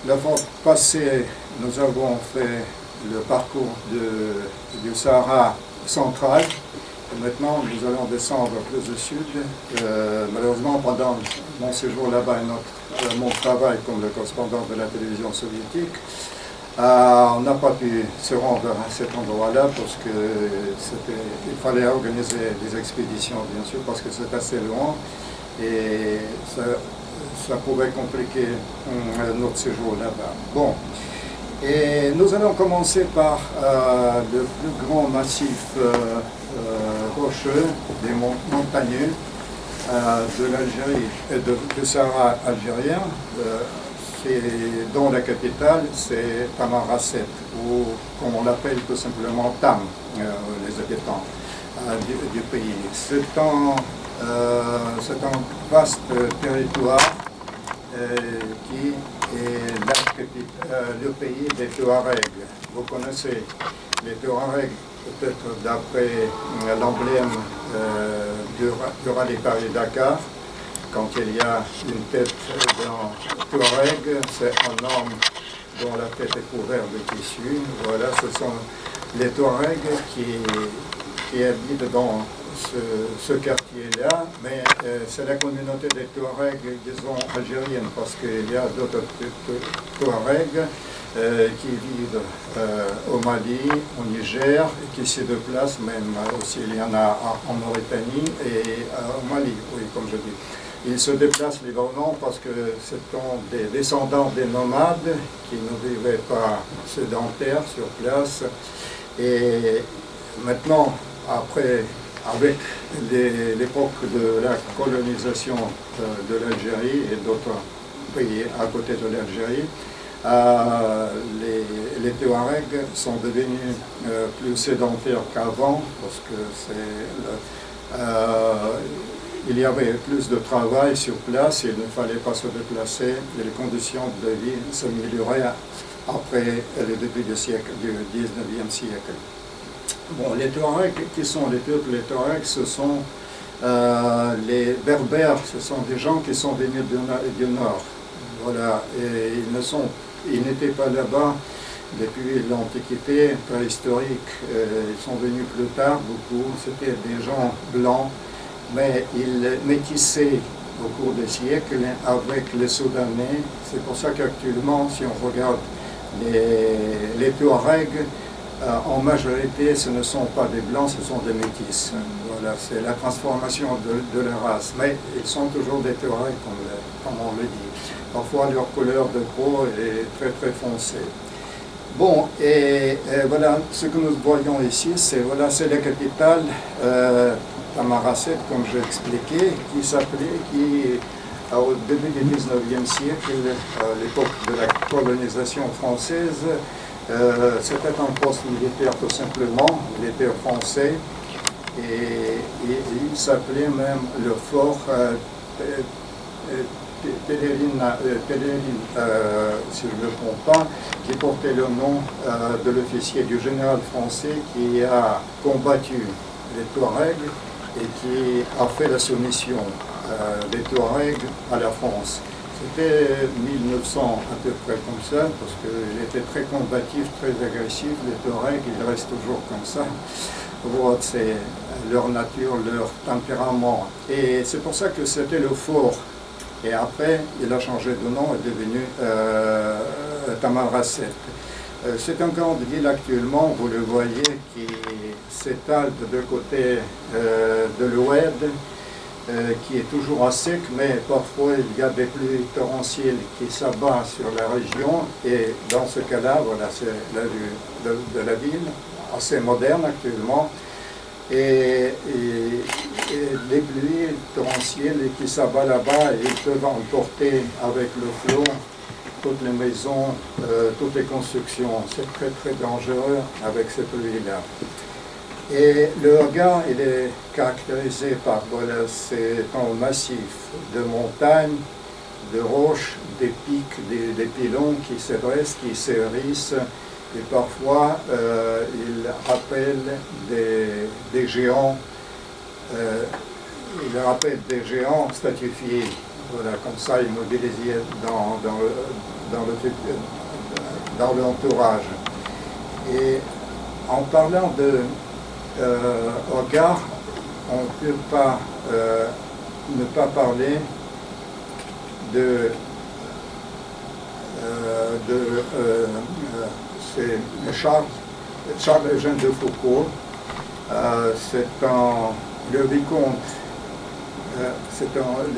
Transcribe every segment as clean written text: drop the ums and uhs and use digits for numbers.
la fois passée, nous avons fait le parcours du Sahara central. Et maintenant, nous allons descendre plus au sud. Malheureusement, pendant mon séjour là-bas et mon travail comme le correspondant de la télévision soviétique, on n'a pas pu se rendre à cet endroit-là parce qu'il fallait organiser des expéditions, bien sûr, parce que c'est assez loin et ça pouvait compliquer notre séjour là-bas. Bon, et nous allons commencer par le plus grand massif rocheux des montagneux de l'Algérie, du Sahara algérien, dont la capitale c'est Tamanrasset, ou comme on l'appelle tout simplement Tam, les habitants du pays. C'est un vaste territoire qui est le pays des Touaregs. Vous connaissez les Touaregs peut-être d'après l'emblème du rallye Paris-Dakar. Quand il y a une tête d'un Touareg, c'est un homme dont la tête est couverte de tissu. Voilà, ce sont les Touaregs qui habitent dans ce quartier-là, mais c'est la communauté des Touaregs, disons, algérienne, parce qu'il y a d'autres Touaregs qui vivent au Mali, au Niger, et qui se déplacent, même aussi il y en a en Mauritanie et au Mali, oui, comme je dis. Ils se déplacent librement parce que ce sont des descendants des nomades qui ne vivaient pas sédentaires sur place. Et maintenant, avec l'époque de la colonisation de l'Algérie et d'autres pays à côté de l'Algérie, les Touaregs sont devenus plus sédentaires qu'avant parce que il y avait plus de travail sur place, il ne fallait pas se déplacer et les conditions de vie s'amélioraient après le début du 19e siècle. Bon, les Touaregs, qui sont les peuples? Les Touaregs, ce sont les Berbères, ce sont des gens qui sont venus du nord. Voilà, et ils n'étaient pas là-bas depuis l'Antiquité préhistorique. Ils sont venus plus tard, beaucoup. C'était des gens blancs, mais ils métissaient au cours des siècles avec les Soudanais. C'est pour ça qu'actuellement, si on regarde les Touaregs, en majorité, ce ne sont pas des blancs, ce sont des métis. Voilà, c'est la transformation de la race. Mais ils sont toujours des Touaregs, comme on le dit. Parfois, leur couleur de peau est très très foncée. Bon, et voilà, ce que nous voyons ici, c'est la capitale Tamanrasset, comme j'ai expliqué, qui au début du 19e siècle, à l'époque de la colonisation française, c'était un poste militaire tout simplement, militaire français, et il s'appelait même le fort Pélérine, si je ne me trompe pas, qui portait le nom de l'officier du général français qui a combattu les Touaregs et qui a fait la soumission des Touaregs à la France. C'était 1900 à peu près comme ça, parce qu'il était très combatif, très agressif. Les Touaregs, ils restent toujours comme ça. Voilà, c'est leur nature, leur tempérament. Et c'est pour ça que c'était le fort. Et après, il a changé de nom et est devenu Tamanrasset. C'est une grande ville actuellement, vous le voyez, qui s'étale de deux côtés de l'Oued, qui est toujours à sec, mais parfois il y a des pluies torrentielles qui s'abattent sur la région. Et dans ce cas-là, voilà, c'est la vue de la ville, assez moderne actuellement. Et les pluies torrentielles qui s'abattent là-bas, ils peuvent emporter avec le flot toutes les maisons, toutes les constructions. C'est très très dangereux avec ces pluies-là. Et le regard, il est caractérisé par, voilà, c'est un massif de montagnes, de roches, des pics, des pylônes qui se dressent, qui s'hérissent. Et parfois, il rappelle des géants, statifiés voilà, comme ça immobilisé dans l'entourage. Et en parlant de regard, on ne peut pas ne pas parler de c'est Charles Eugène de Foucauld. C'est le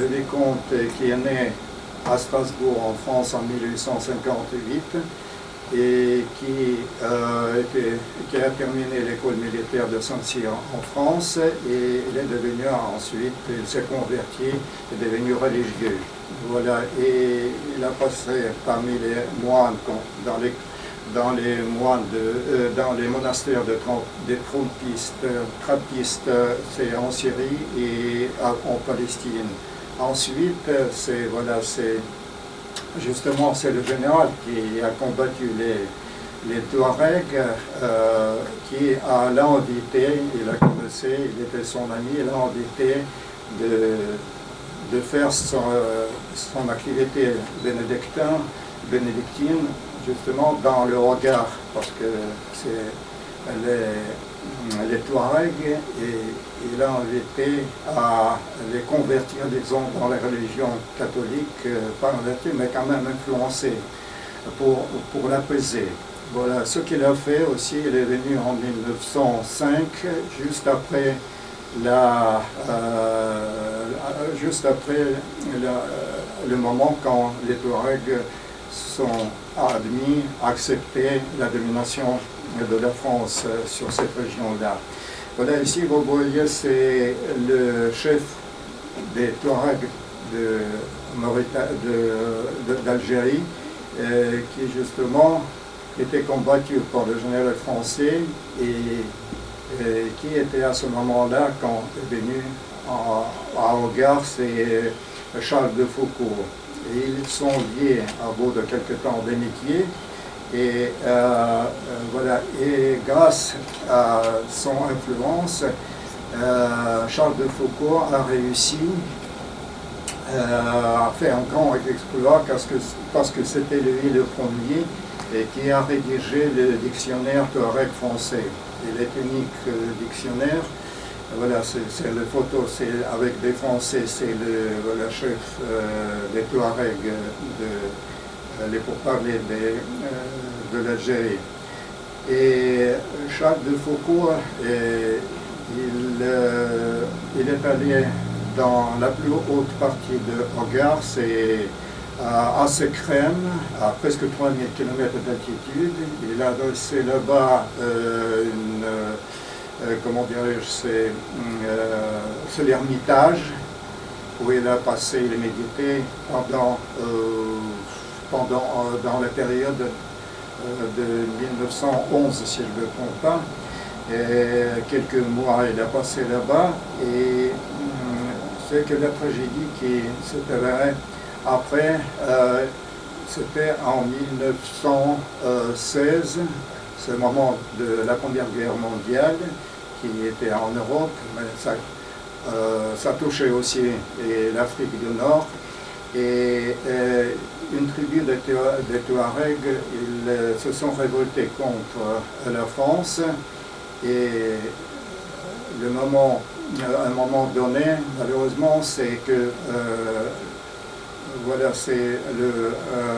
vicomte qui est né à Strasbourg en France en 1858 et qui a terminé l'école militaire de Saint-Cyr en France, et il est devenu ensuite, il s'est converti, il est devenu religieux. Voilà, et il a passé parmi les moines dans les monastères des trappistes, c'est en Syrie et en Palestine. Ensuite, c'est le général qui a combattu les Touaregs, qui l'a invité, il a commencé, il était son ami, il l'a invité de faire son activité bénédictine, justement dans le regard, parce que c'est les Touaregs, et il a invité à les convertir, disons, dans la religion catholique, pas convertir, mais quand même influencés, pour l'apaiser. Voilà, ce qu'il a fait aussi, il est venu en 1905, juste après le moment quand les Touaregs sont admis, accepté la domination de la France sur cette région-là. Voilà, ici vous voyez, c'est le chef des Touaregs d'Algérie, qui justement était combattu par le général français et qui était à ce moment-là, quand est venu à Hogarth, c'est Charles de Foucauld. Et ils sont liés à bout de quelques temps d'amitié. Et voilà, et grâce à son influence, Charles de Foucauld a réussi à faire un grand exploit, parce que c'était lui le premier et qui a rédigé le dictionnaire Touareg français. Il est unique dictionnaire. Voilà, c'est le photo, c'est avec des Français, c'est le chef des Touaregs pour parler de l'Algérie. Et Charles de Foucauld, il est allé dans la plus haute partie de Hogarth, c'est à Secrène, à presque 3000 km d'altitude. Il a dressé là-bas comment dirais-je, c'est l'Ermitage, où il a passé, il a médité dans la période de 1911, si je ne me trompe pas. Et quelques mois il a passé là-bas, et c'est que la tragédie qui s'est avérée après, c'était en 1916, c'est le moment de la Première Guerre mondiale, qui était en Europe, mais ça touchait aussi l'Afrique du Nord. Et une tribu des Touaregs, ils se sont révoltés contre la France, et à un moment donné, malheureusement, c'est que voilà, c'est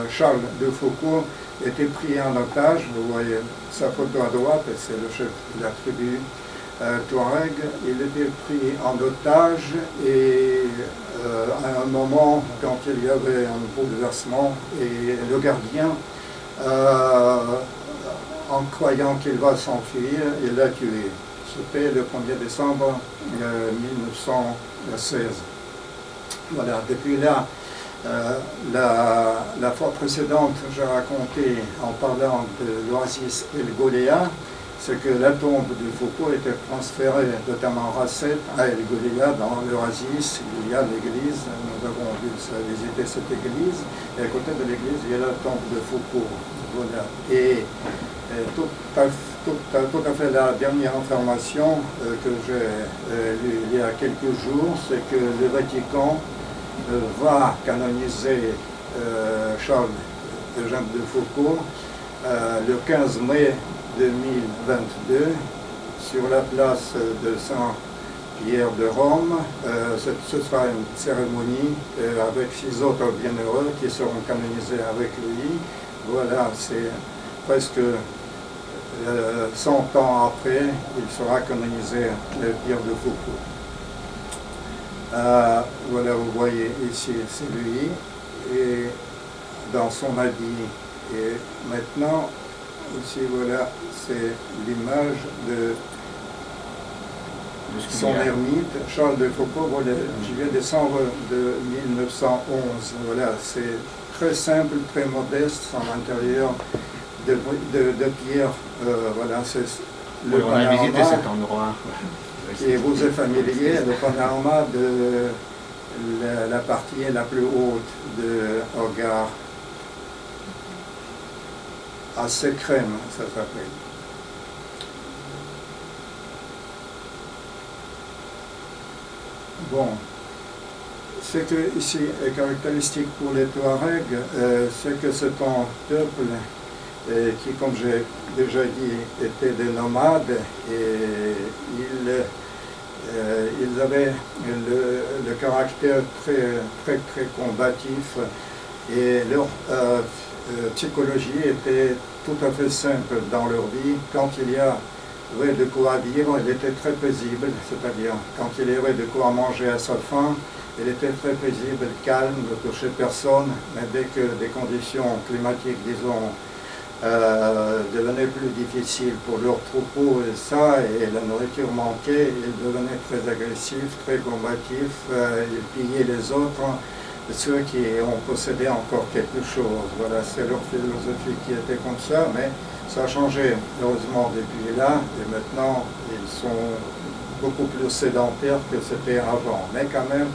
Charles de Foucauld était pris en otage. Vous voyez sa photo à droite, et c'est le chef de la tribu Touareg. Il était pris en otage, et à un moment, quand il y avait un bouleversement, et le gardien, en croyant qu'il va s'enfuir, il l'a tué. C'était le 1er décembre 1916. Voilà, depuis là, la fois précédente, j'ai raconté, en parlant de l'oasis El Gholéa, c'est que la tombe de Foucauld était transférée de Tamanrasset à El Gholéa, dans l'oasis. Il y a l'église, nous avons visité cette église, et à côté de l'église, il y a la tombe de Foucauld. Voilà. Et tout à fait la dernière information que j'ai lue il y a quelques jours, c'est que le Vatican va canoniser Charles Eugène de Foucault le 15 mai 2022 sur la place de Saint-Pierre de Rome. Ce sera une cérémonie avec 6 autres bienheureux qui seront canonisés avec lui. Voilà, c'est presque 100 ans après, il sera canonisé le Pierre de Foucault. Voilà, vous voyez ici, c'est lui, et dans son habit. Et maintenant, ici, voilà, c'est l'image de son ermite, Charles de Foucault. Voilà, je viens décembre de 1911. Voilà, c'est très simple, très modeste, en intérieur de pierre. Voilà, c'est le on a visité cet endroit. Qui vous est familier, le panorama de la partie la plus haute de Hogarth. Assez crème, ça s'appelle. Bon, ce que ici est caractéristique pour les Touaregs, c'est que c'est un peuple qui, comme j'ai déjà dit, était des nomades, et ils avaient le caractère très combatif, et leur psychologie était tout à fait simple dans leur vie. Quand il y avait de quoi vivre, elle était très paisible, c'est-à-dire quand il y avait de quoi manger à sa faim, elle était très paisible, calme, ne touchait personne, mais dès que des conditions climatiques, disons, devenaient plus difficiles pour leur troupeau, et la nourriture manquait, ils devenaient très agressifs, très combatifs, ils pillaient les autres, ceux qui ont possédé encore quelque chose. Voilà, c'est leur philosophie qui était comme ça, mais ça a changé heureusement depuis là, et maintenant ils sont beaucoup plus sédentaires que c'était avant. Mais quand même,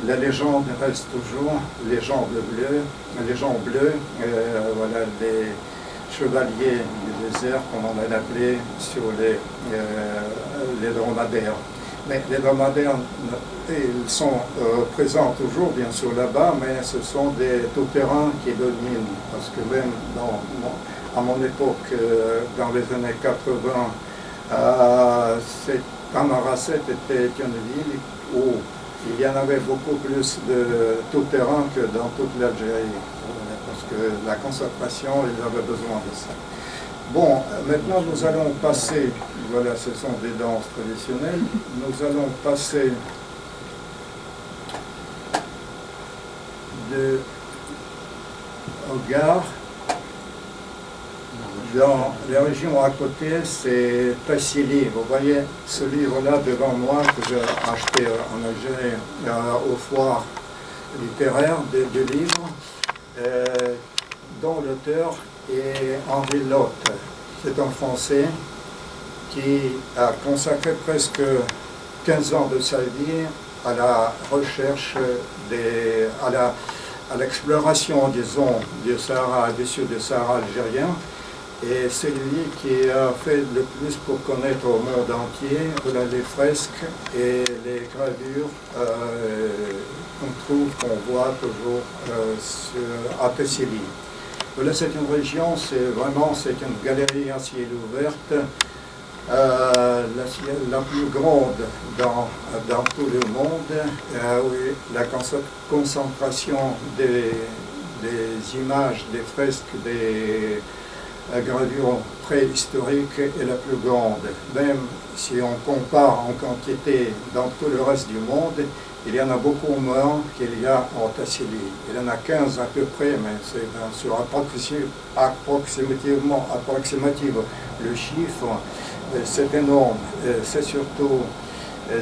la légende reste toujours les gens bleus, voilà, les chevaliers du désert, comme on l'a appelé, sur les dromadaires. Mais les dromadaires, ils sont présents toujours, bien sûr, là-bas, mais ce sont des tout-terrains qui dominent, parce que même à mon époque, dans les années 80, Tamaracet était une ville où il y en avait beaucoup plus de tout-terrain que dans toute l'Algérie, parce que la concentration, ils avaient besoin de ça. Bon, maintenant nous allons passer, voilà, ce sont des danses traditionnelles, nous allons passer de Hogarth. Dans les régions à côté, c'est Tassili. Vous voyez ce livre-là devant moi que j'ai acheté en Algérie aux foires littéraires de livres, dont l'auteur est Henri Lotte. C'est un Français qui a consacré presque 15 ans de sa vie à la recherche, à l'exploration, disons, du Sahara, du sud du Sahara algérien. Et c'est lui qui a fait le plus pour connaître au monde entier les fresques et les gravures qu'on voit toujours à Tassili. Là, c'est une région, c'est une galerie à ciel ouvert, la plus grande dans tout le monde, où la concentration des images, des fresques, des gravure préhistorique est la plus grande. Même si on compare en quantité dans tout le reste du monde, il y en a beaucoup moins qu'il y a en Tassili. Il y en a 15 à peu près, mais c'est bien sûr approximatif le chiffre. C'est énorme. C'est surtout,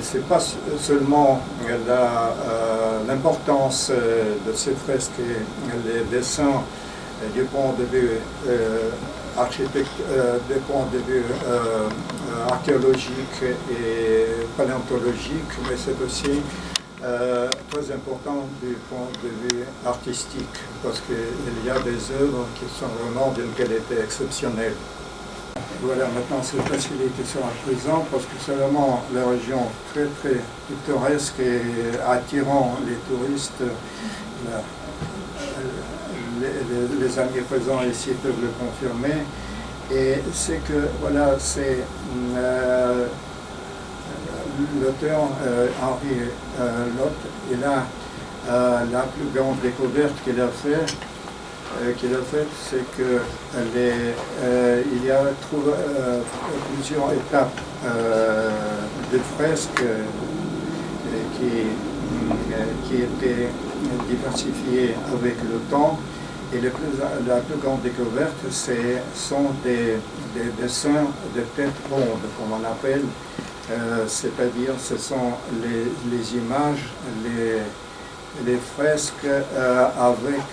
c'est pas seulement l'importance de ces fresques et les dessins du point de vue du point de vue archéologique et paléontologique, mais c'est aussi très important du point de vue artistique, parce qu'il y a des œuvres qui sont vraiment d'une qualité exceptionnelle. voilà, maintenant ces facilités sont présentes parce que c'est vraiment la région très très pittoresque et attirant les touristes. Là, les amis présents ici peuvent le confirmer. Et c'est que, voilà, c'est l'auteur Henri Lotte, il a la plus grande découverte qu'il a faite, c'est que il y a trouvé plusieurs étapes de fresques qui étaient diversifiées avec le temps. Et la plus grande découverte, sont des dessins de tête ronde, comme on appelle, c'est-à-dire ce sont les images, les fresques avec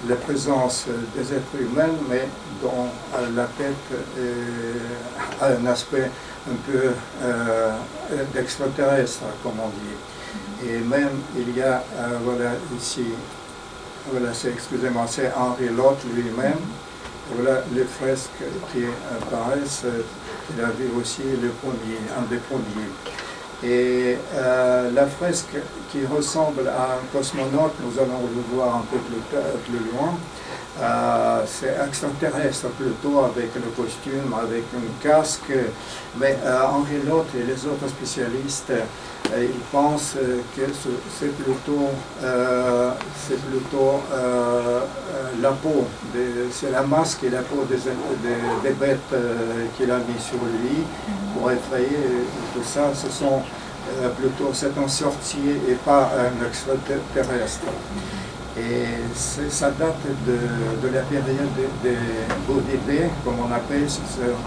la présence des êtres humains, mais dont la tête a un aspect un peu d'extraterrestre, comme on dit. Et même, il y a, voilà, ici, voilà, excusez-moi, c'est Henri Lotte lui-même. Voilà les fresques qui apparaissent, il a vu aussi un des premiers. Et la fresque qui ressemble à un cosmonaute, nous allons le voir un peu plus loin, c'est extraterrestre plutôt, avec le costume, avec un casque, mais Henri Lotte et les autres spécialistes, ils pensent que c'est plutôt la peau, c'est la masque et la peau des bêtes qu'il a mis sur lui pour effrayer, tout ça, c'est un sorcier et pas un extraterrestre. Et ça date de la période des Bodivés, comme on appelle,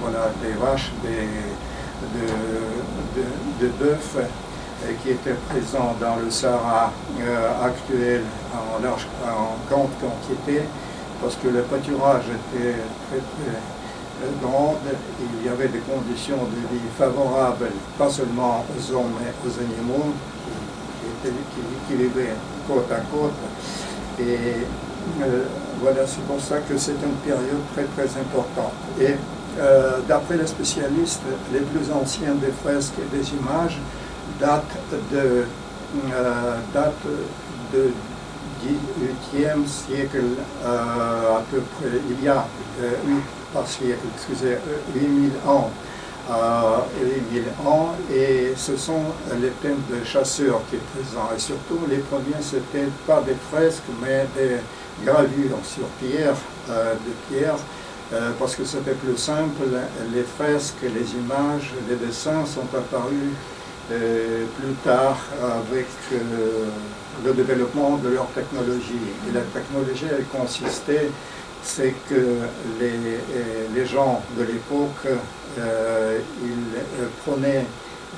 voilà, des vaches, de bœufs qui étaient présents dans le Sahara actuel en grande quantité, parce que le pâturage était très, très grand, il y avait des conditions de vie favorables, pas seulement aux hommes mais aux animaux, qui vivaient côte à côte. Et voilà, c'est pour ça que c'est une période très très importante. Et d'après les spécialistes, les plus anciennes des fresques et des images datent de 18e siècle à peu près. Il y a 8000 ans. 8000 ans, et ce sont les thèmes de chasseurs qui est présent. Et surtout, les premiers, c'était pas des fresques, mais des gravures sur pierre, parce que c'était plus simple. Les fresques, les images, les dessins sont apparus plus tard avec le développement de leur technologie. Et la technologie, elle consistait, c'est que les gens de l'époque, ils prenaient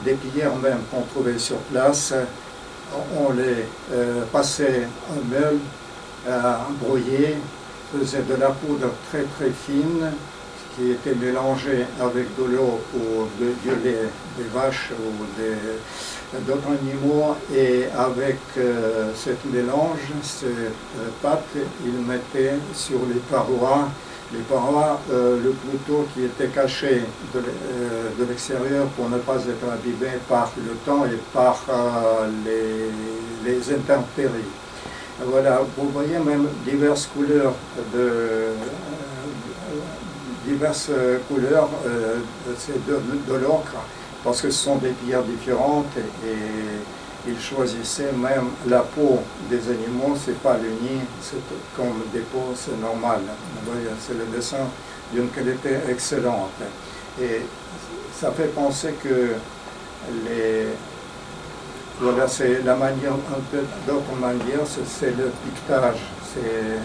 des pierres même qu'on trouvait sur place, on les passait en meule, brouillé, faisait de la poudre très très fine, qui était mélangée avec de l'eau ou du lait des vaches ou d'autres animaux, et avec cette mélange, cette pâte, ils mettaient sur les parois, le couteau qui était caché de l'extérieur pour ne pas être abîmé par le temps et par les intempéries. Voilà, vous voyez même diverses couleurs de l'ocre, parce que ce sont des pierres différentes, et ils choisissaient même la peau des animaux, c'est pas le nid, c'est comme des peaux, c'est normal. Vous voyez, c'est le dessin d'une qualité excellente. Et ça fait penser que voilà, c'est la manière, un peu d'autre manière, c'est le pictage, c'est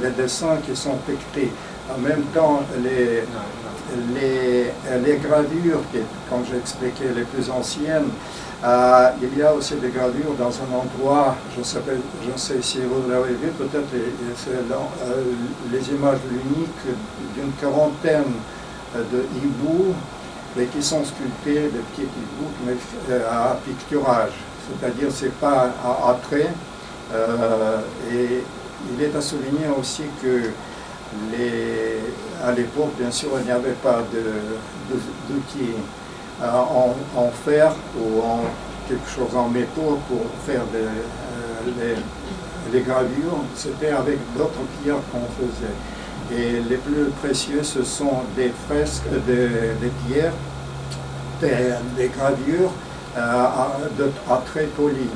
les dessins qui sont pictés. En même temps, les gravures, comme j'ai expliqué, les plus anciennes, il y a aussi des gravures dans un endroit, je ne sais si vous l'avez vu, peut-être c'est les images uniques d'une quarantaine de hiboux, mais qui sont sculptés, des petits hiboux, mais à picturage, c'est-à-dire c'est pas à trait. Et il est à souligner aussi que À l'époque, bien sûr, il n'y avait pas d'outils en fer ou en quelque chose en métaux pour faire les gravures. C'était avec d'autres pierres qu'on faisait. Et les plus précieux, ce sont des fresques, des pierres, des gravures à très polies.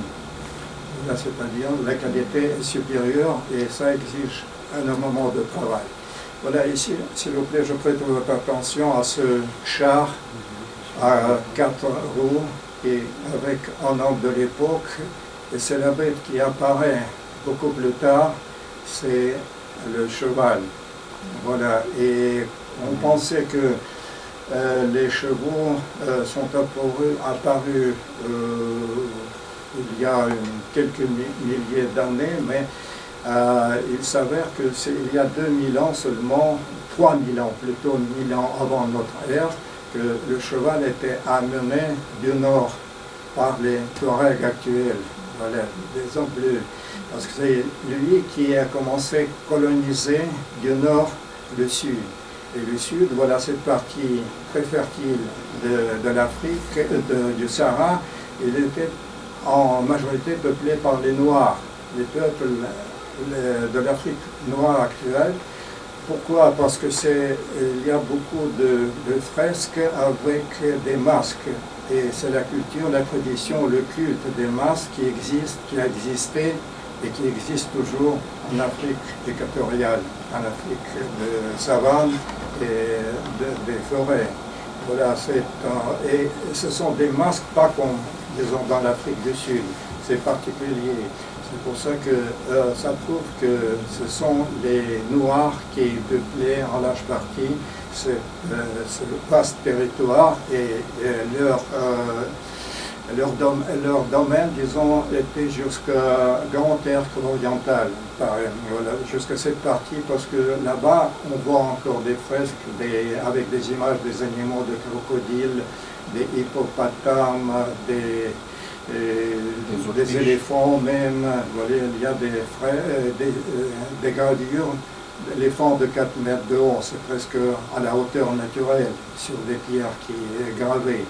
C'est-à-dire la qualité est supérieure et ça exige énormément de travail. Voilà, ici, s'il vous plaît, je prête votre attention à ce char à 4 roues et avec un homme de l'époque. Et c'est la bête qui apparaît beaucoup plus tard, c'est le cheval. Voilà, et on pensait que les chevaux sont apparus il y a quelques milliers d'années, mais il s'avère qu'il y a 2000 ans seulement, 3000 ans plutôt, 1000 ans avant notre ère, que le cheval était amené du nord par les Touaregs actuels. Voilà, des hommes bleus. Parce que c'est lui qui a commencé à coloniser du nord le sud. Et le sud, voilà cette partie très fertile de l'Afrique, du Sahara, il était en majorité peuplé par les Noirs, les peuples de l'Afrique noire actuelle. Pourquoi? Parce que il y a beaucoup de fresques avec des masques. Et c'est la culture, la tradition, le culte des masques qui a existé et qui existe toujours en Afrique équatoriale, en Afrique de savane et des forêts. Voilà, et ce sont des masques pas comme, disons, dans l'Afrique du Sud, c'est particulier. C'est pour ça que ça prouve que ce sont les Noirs qui peuplaient en large partie ce vaste territoire et leur domaine, disons, était jusqu'à Grande Terre orientale, voilà, jusqu'à cette partie, parce que là-bas, on voit encore des fresques avec des images des animaux, de crocodiles, des hippopotames, des éléphants même. Voilà, il y a des gravures d'éléphants de 4 mètres de haut, c'est presque à la hauteur naturelle, sur des pierres qui est gravées.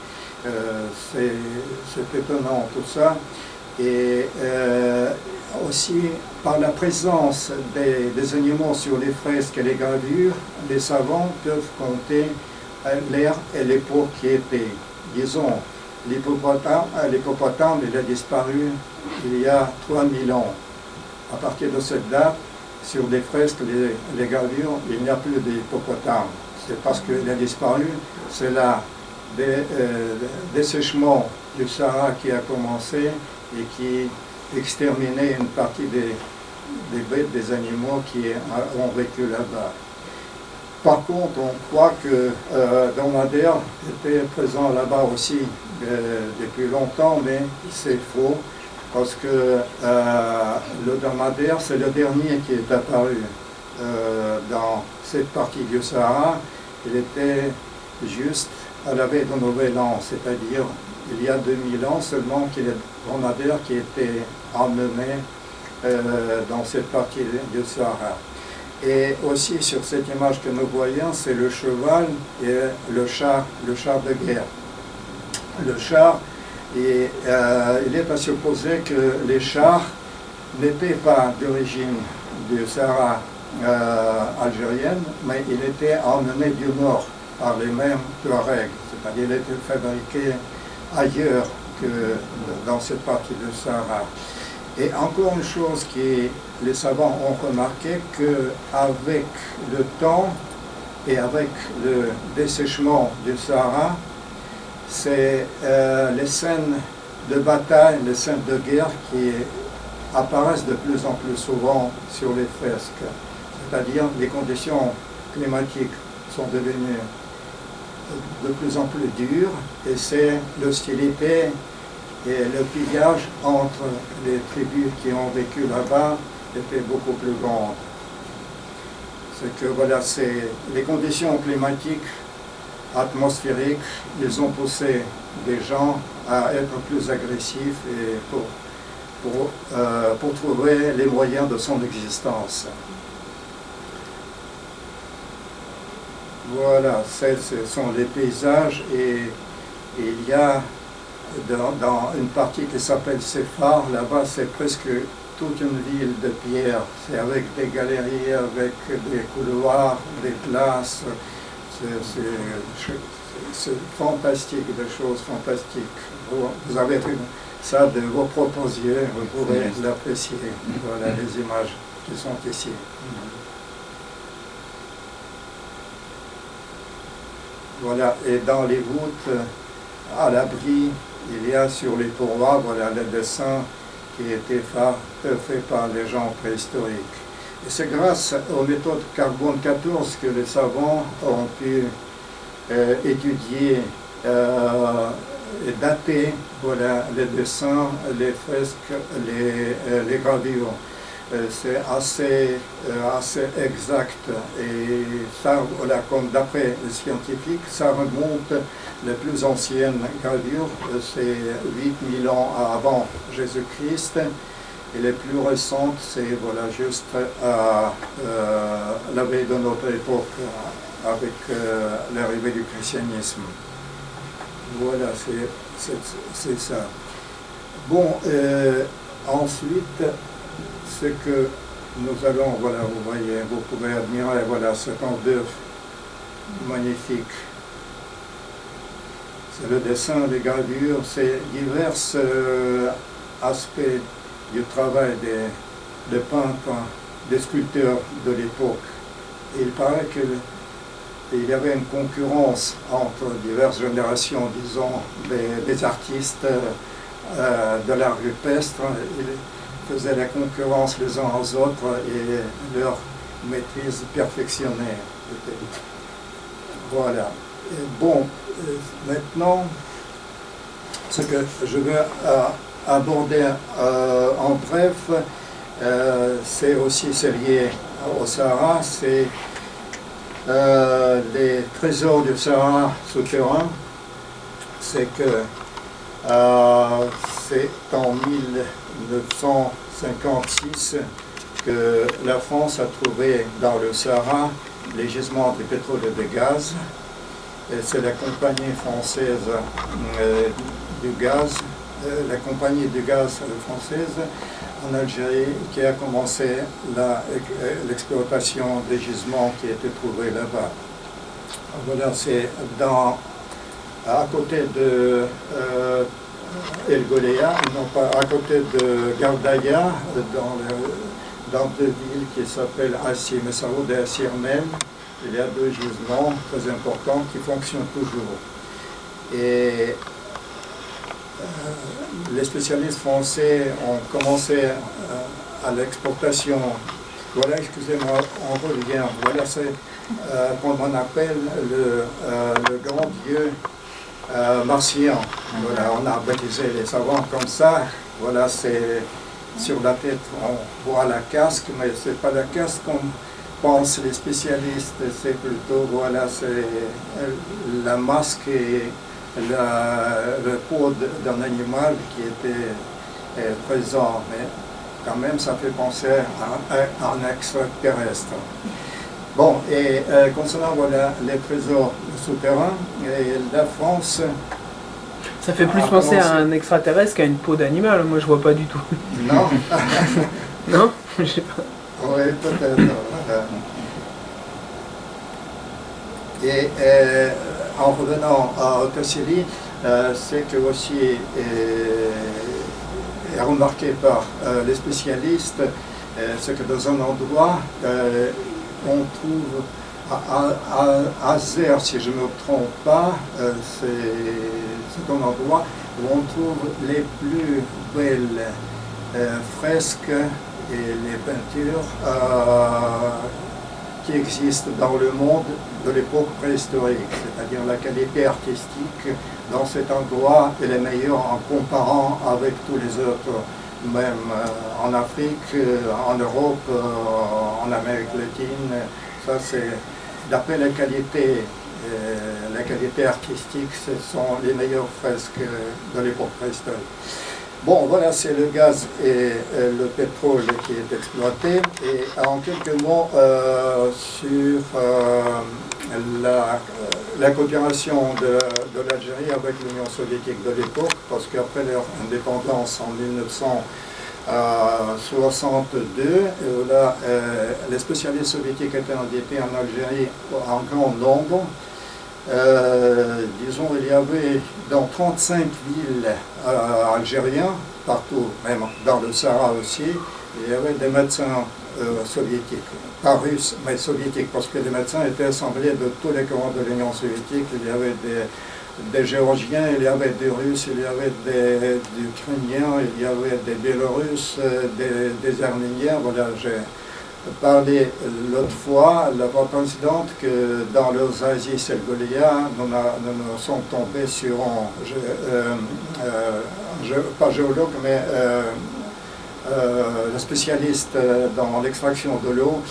C'est étonnant tout ça. Et aussi, par la présence des animaux sur les fresques et les gravures, les savants peuvent compter l'ère et l'époque qui était. Disons, l'hippopotame, il a disparu il y a 3000 ans. À partir de cette date, sur les fresques, les gravures, il n'y a plus d'hippopotame. C'est parce qu'il a disparu, c'est là dessèchement du Sahara qui a commencé et qui exterminait une partie des bêtes, des animaux qui ont vécu là-bas. Par contre, on croit que dromadaire était présent là-bas aussi depuis longtemps, mais c'est faux, parce que le dromadaire, c'est le dernier qui est apparu dans cette partie du Sahara. Il était juste à la veille de Nouvel An, c'est-à-dire il y a 2000 ans seulement qu'il y a des dromadaires qui étaient emmenés dans cette partie du Sahara. Et aussi sur cette image que nous voyons, c'est le cheval et le char de guerre. Le char, il est à supposer que les chars n'étaient pas d'origine du Sahara algérienne, mais il était emmené du nord par les mêmes Touaregs, c'est-à-dire il était fabriqué ailleurs que dans cette partie du Sahara. Et encore une chose que les savants ont remarqué, qu'avec le temps et avec le dessèchement du Sahara, c'est les scènes de bataille, les scènes de guerre qui apparaissent de plus en plus souvent sur les fresques. C'est-à-dire les conditions climatiques sont devenues de plus en plus dures et c'est l'hostilité et le pillage entre les tribus qui ont vécu là-bas était beaucoup plus grand. C'est que voilà, les conditions climatiques, atmosphériques, ils ont poussé des gens à être plus agressifs et pour, pour trouver les moyens de son existence. Voilà, ce sont les paysages et il y a dans une partie qui s'appelle Séphar, là-bas c'est presque toute une ville de pierre. C'est avec des galeries, avec des couloirs, des glaces. C'est fantastique, des choses fantastiques. Vous avez ça de vos propres yeux, vous pourrez l'apprécier. Voilà les images qui sont ici. Voilà, et dans les voûtes, à l'abri, il y a sur les pourroirs, voilà, le dessin qui a été fait par les gens préhistoriques. Et c'est grâce aux méthodes carbone 14 que les savants ont pu étudier et dater, voilà, les dessins, les fresques, les gravures. C'est assez exact et ça, voilà, comme d'après les scientifiques, ça remonte, les plus anciennes gravures, c'est 8000 ans avant Jésus-Christ et les plus récentes, c'est voilà, juste à la veille de notre époque avec l'arrivée du christianisme. Voilà, c'est ça. Bon, ensuite, ce que nous allons, voilà, vous voyez, vous pouvez admirer, voilà, cet œuvre magnifique. C'est le dessin, les gravures, c'est divers aspects du travail des peintres, des sculpteurs de l'époque. Il paraît qu'il y avait une concurrence entre diverses générations, disons, des artistes de l'art rupestre. Ils faisaient la concurrence les uns aux autres et leur maîtrise perfectionnée. Voilà. Et bon, maintenant, ce que je veux aborder en bref, c'est aussi lié au Sahara, c'est les trésors du Sahara souterrain. C'est que c'est en 1956 que la France a trouvé dans le Sahara les gisements de pétrole et de gaz. C'est la compagnie française du gaz, la compagnie du gaz française en Algérie qui a commencé l'exploitation des gisements qui étaient trouvés là-bas. Voilà, c'est à côté de El Golea, non pas à côté de Gardaïa, dans deux villes qui s'appellent Assir, Messaoud et Assir même. Il y a deux gisements très importants qui fonctionnent toujours. Et les spécialistes français ont commencé à l'exportation. Voilà, excusez-moi, on revient. Voilà, c'est comme on appelle le grand dieu martien. Voilà, on a baptisé les savants comme ça. Voilà, c'est sur la tête, on voit la casque, mais c'est pas la casque comme pensent les spécialistes. C'est plutôt, voilà, c'est la masque et le peau d'un animal qui était présent. Mais quand même, ça fait penser à un extraterrestre. Bon, et concernant, voilà, les trésors souterrains, et la France... Ça fait plus penser à un extraterrestre qu'à une peau d'animal, moi je vois pas du tout. Non. Non? Je sais pas. Oui, peut-être. Et en revenant à Otassili, c'est que aussi est remarqué par les spécialistes, c'est que dans un endroit, on trouve à Azer, si je ne me trompe pas, c'est un endroit où on trouve les plus belles fresques et les peintures qui existent dans le monde de l'époque préhistorique, c'est-à-dire la qualité artistique dans cet endroit est la meilleure en comparant avec tous les autres, même en Afrique, en Europe, en Amérique latine. Ça, c'est d'après la qualité artistique, ce sont les meilleures fresques de l'époque préhistorique. Bon, voilà, c'est le gaz et le pétrole qui est exploité. Et en quelques mots sur la coopération de l'Algérie avec l'Union soviétique de l'époque, parce qu'après leur indépendance en 1962, les spécialistes soviétiques étaient invités en Algérie en grand nombre. Disons, il y avait dans 35 villes algériennes, partout, même dans le Sahara aussi, il y avait des médecins soviétiques, pas russes, mais soviétiques, parce que les médecins étaient assemblés de tous les courants de l'Union soviétique. Il y avait des Géorgiens, il y avait des Russes, il y avait des Ukrainiens, il y avait des Biélorusses, des Arméniens. Voilà, j'ai parlé l'autre fois, la fois précédente, que dans l'Eurasie Selgolia, nous sommes tombés sur pas géologue, mais le spécialiste dans l'extraction de l'eau,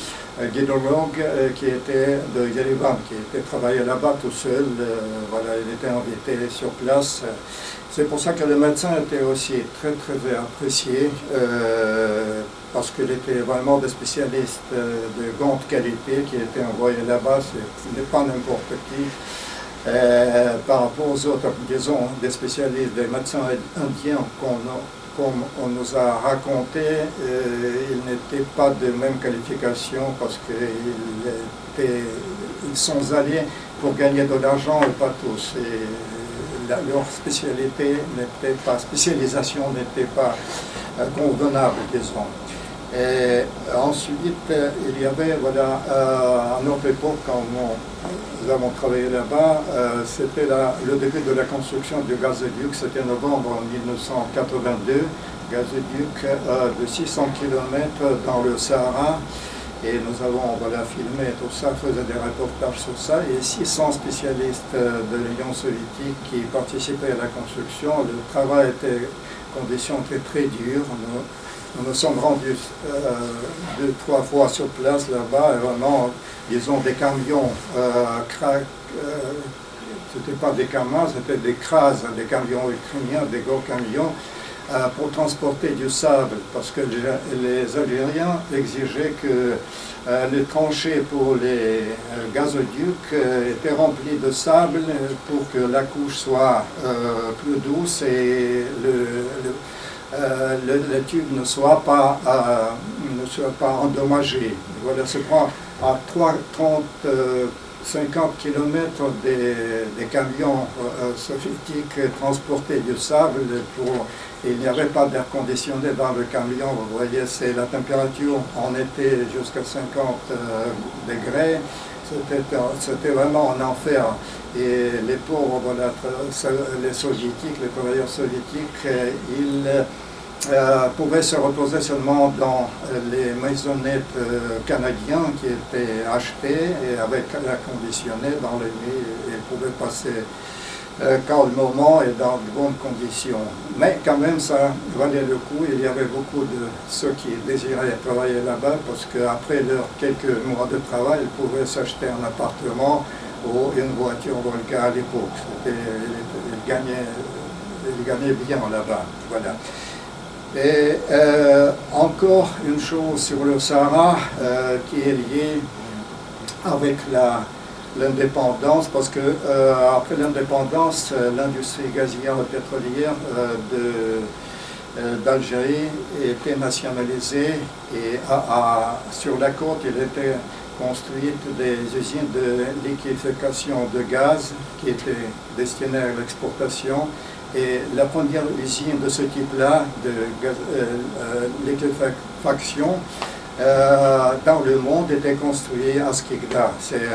guidologue qui était de Yerevan, qui était travaillé là-bas tout seul. Voilà, il était invité sur place. C'est pour ça que le médecin était aussi très très apprécié, parce qu'il était vraiment des spécialistes de grande qualité qui étaient envoyés là-bas. Ce n'est pas n'importe qui. Par rapport aux autres, disons, des spécialistes, des médecins indiens comme on nous a raconté, ils n'étaient pas de même qualification parce qu'ils sont allés pour gagner de l'argent et pas tous. Et leur spécialisation n'était pas convenable, disons. Et ensuite, il y avait, voilà, à notre époque, quand nous avons travaillé là-bas, c'était le début de la construction du gazoduc, c'était novembre 1982, gazoduc de 600 km dans le Sahara. Et nous avons filmé tout ça, faisait des reportages sur ça, et 600 spécialistes de l'Union soviétique qui participaient à la construction. Le travail était, conditions étaient très dures. Nous nous sommes rendus 2-3 fois sur place là-bas, et vraiment, disons, des camions, c'était pas des Kamaz, c'était des Kras, des camions ukrainiens, des gros camions, pour transporter du sable, parce que les Algériens exigeaient que les tranchées pour les gazoducs étaient remplies de sable pour que la couche soit plus douce et le tube ne soit pas endommagé. Voilà, se prend à 50 km des camions soviétiques transportaient du sable. Il n'y avait pas d'air conditionné dans le camion. Vous voyez, c'est la température en été jusqu'à 50 degrés. C'était vraiment un enfer. Et les pauvres, voilà, les soviétiques, les travailleurs soviétiques, ils pouvaient se reposer seulement dans les maisonnettes canadiennes qui étaient achetées et avec l'air conditionné dans les nuits. Ils pouvaient passer calmement et dans de bonnes conditions. Mais quand même, ça valait le coup. Il y avait beaucoup de ceux qui désiraient travailler là-bas parce qu'après leurs quelques mois de travail, ils pouvaient s'acheter un appartement ou une voiture Volga à l'époque. Ils gagnaient bien là-bas. Voilà. Et encore une chose sur le Sahara qui est liée avec l'indépendance, parce que après l'indépendance, l'industrie gazière et pétrolière d'Algérie était nationalisée et sur la côte, il était construite des usines de liquéfaction de gaz qui étaient destinées à l'exportation. Et la première usine de ce type-là, de liquéfaction, dans le monde était construite à Skikda, c'est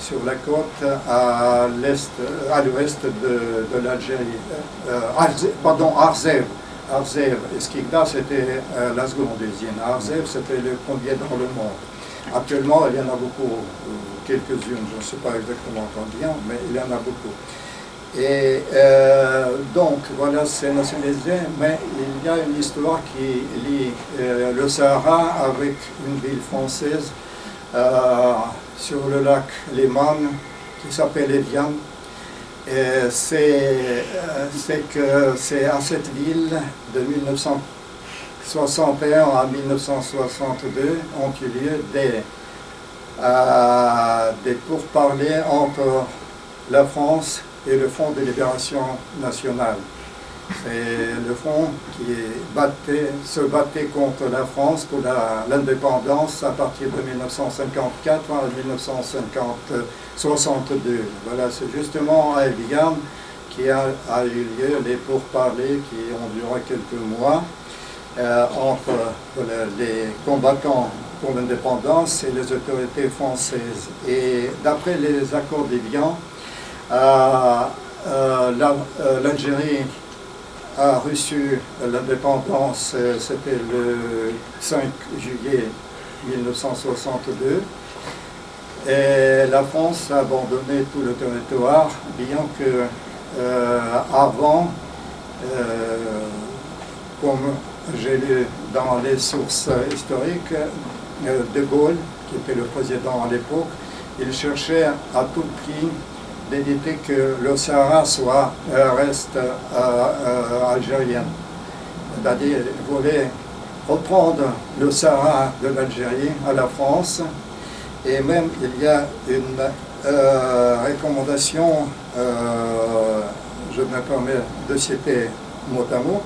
sur la côte à l'ouest de l'Algérie. Arzev. Et Skikda, c'était la seconde usine. Arzev, c'était le premier dans le monde. Actuellement, il y en a beaucoup, quelques-unes, je ne sais pas exactement combien, mais il y en a beaucoup. Et donc, voilà, c'est nationalisé, mais il y a une histoire qui lie le Sahara avec une ville française sur le lac Léman qui s'appelle Evian. C'est à cette ville de 1961 à 1962 ont eu lieu des des pourparlers entre la France et le Front de libération nationale. C'est le front qui se battait contre la France pour l'indépendance à partir de 1954 à 1962. Voilà, c'est justement à Evian qui a eu lieu les pourparlers qui ont duré quelques mois entre les combattants pour l'indépendance et les autorités françaises. Et d'après les accords d'Évian, l'Algérie a reçu l'indépendance, c'était le 5 juillet 1962, et la France a abandonné tout le territoire, bien que avant, comme j'ai lu dans les sources historiques, De Gaulle, qui était le président à l'époque, il cherchait à tout prix d'éviter que le Sahara reste algérien. C'est-à-dire qu'il voulait reprendre le Sahara de l'Algérie à la France, et même il y a une recommandation, je me permets de citer mot à mot,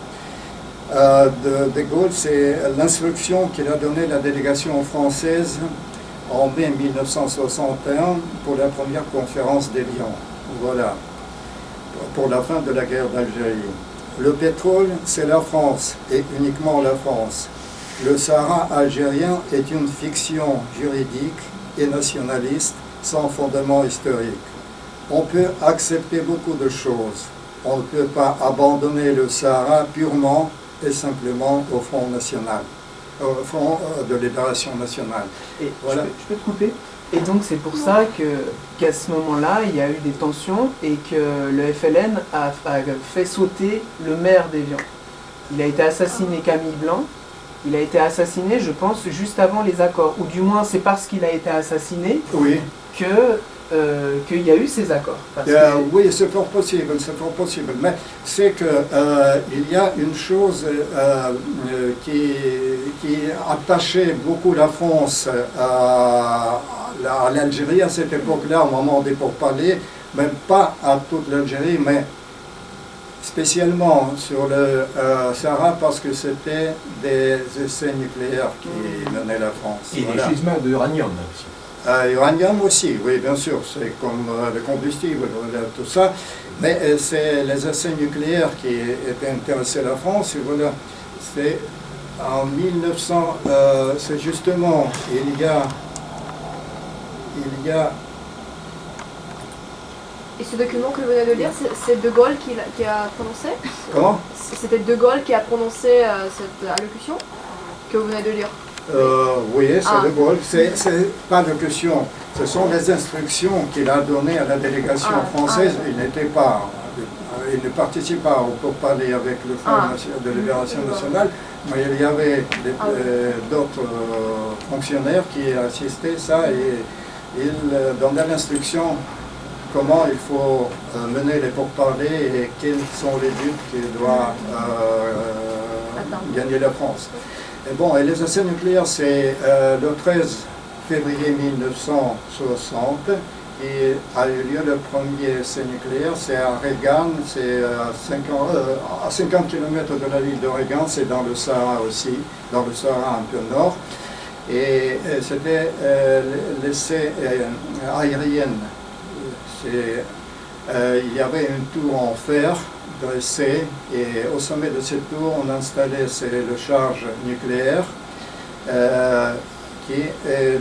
de Gaulle, c'est l'instruction qu'il a donnée à la délégation française en mai 1961 pour la première conférence d'Évian. Voilà, pour la fin de la guerre d'Algérie. Le pétrole, c'est la France, et uniquement la France. Le Sahara algérien est une fiction juridique et nationaliste sans fondement historique. On peut accepter beaucoup de choses. On ne peut pas abandonner le Sahara purement et simplement au Front national, au Front de libération nationale. Et voilà. Je peux te couper? Et donc c'est pour ça qu'à ce moment-là, il y a eu des tensions et que le FLN a fait sauter le maire d'Évian. Il a été assassiné, Camille Blanc. Il a été assassiné, je pense, juste avant les accords. Ou du moins, c'est parce qu'il a été assassiné oui. qu'il y a eu ces accords. Oui, c'est fort possible, c'est fort possible. Mais c'est qu'il y a une chose qui attachait beaucoup la France à l'Algérie à cette époque-là, au moment des pourparlers, même pas à toute l'Algérie, mais spécialement sur le Sahara, parce que c'était des essais nucléaires qui menaient la France. Et des gisements d'uranium aussi. Uranium aussi, oui, bien sûr, c'est comme le combustible, tout ça. Mais c'est les essais nucléaires qui étaient intéressés à la France. Et voilà, c'est en 1900, c'est justement, il y a. Et ce document que vous venez de lire, c'est De Gaulle qui a prononcé? Comment? C'était De Gaulle qui a prononcé cette allocution que vous venez de lire? Oui, c'est De Gaulle. C'est pas de question. Ce sont les instructions qu'il a données à la délégation française. Il n'était pas, il ne participait pas au pourparlers avec le Front de libération nationale, mais il y avait d'autres fonctionnaires qui assistaient ça et il donnait l'instruction comment il faut mener les pourparlers et quels sont les buts qui doivent gagner la France. Et bon, et les essais nucléaires, c'est le 13 février 1960 qui a eu lieu le premier essai nucléaire, c'est à Regan, c'est à 50 km de la ville de Regan, c'est dans le Sahara aussi, dans le Sahara un peu nord. Et c'était l'essai aérien. Il y avait une tour en fer dressée et au sommet de cette tour on installait le charge nucléaire qui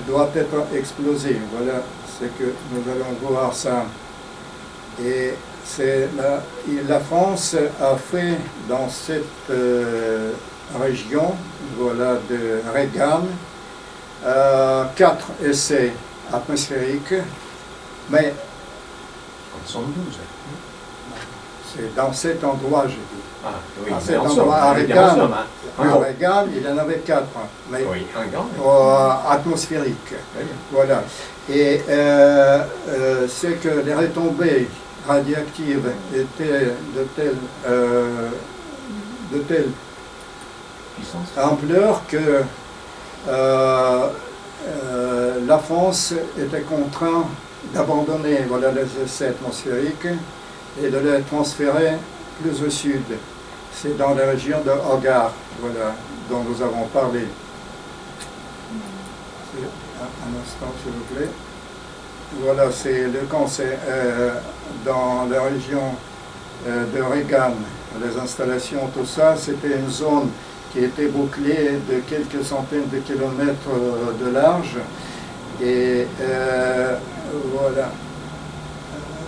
doit être explosé. Voilà ce que nous allons voir ça. Et la France a fait dans cette région, voilà, de Regan, 4 essais atmosphériques, mais 112. c'est dans cet endroit, j'ai dit. Ah, oui, à cet endroit, à Regan, il y en avait 4, mais oui, atmosphériques. Voilà. Et c'est que les retombées radioactives étaient de telle puissance, ampleur que la France était contrainte d'abandonner voilà, les essais atmosphériques et de les transférer plus au sud. C'est dans la région de Hogar, voilà, dont nous avons parlé. Un instant, s'il vous plaît. Voilà, c'est le camp, c'est dans la région de Regan. Les installations, tout ça, c'était une zone qui était bouclée de quelques centaines de kilomètres de large. Et voilà.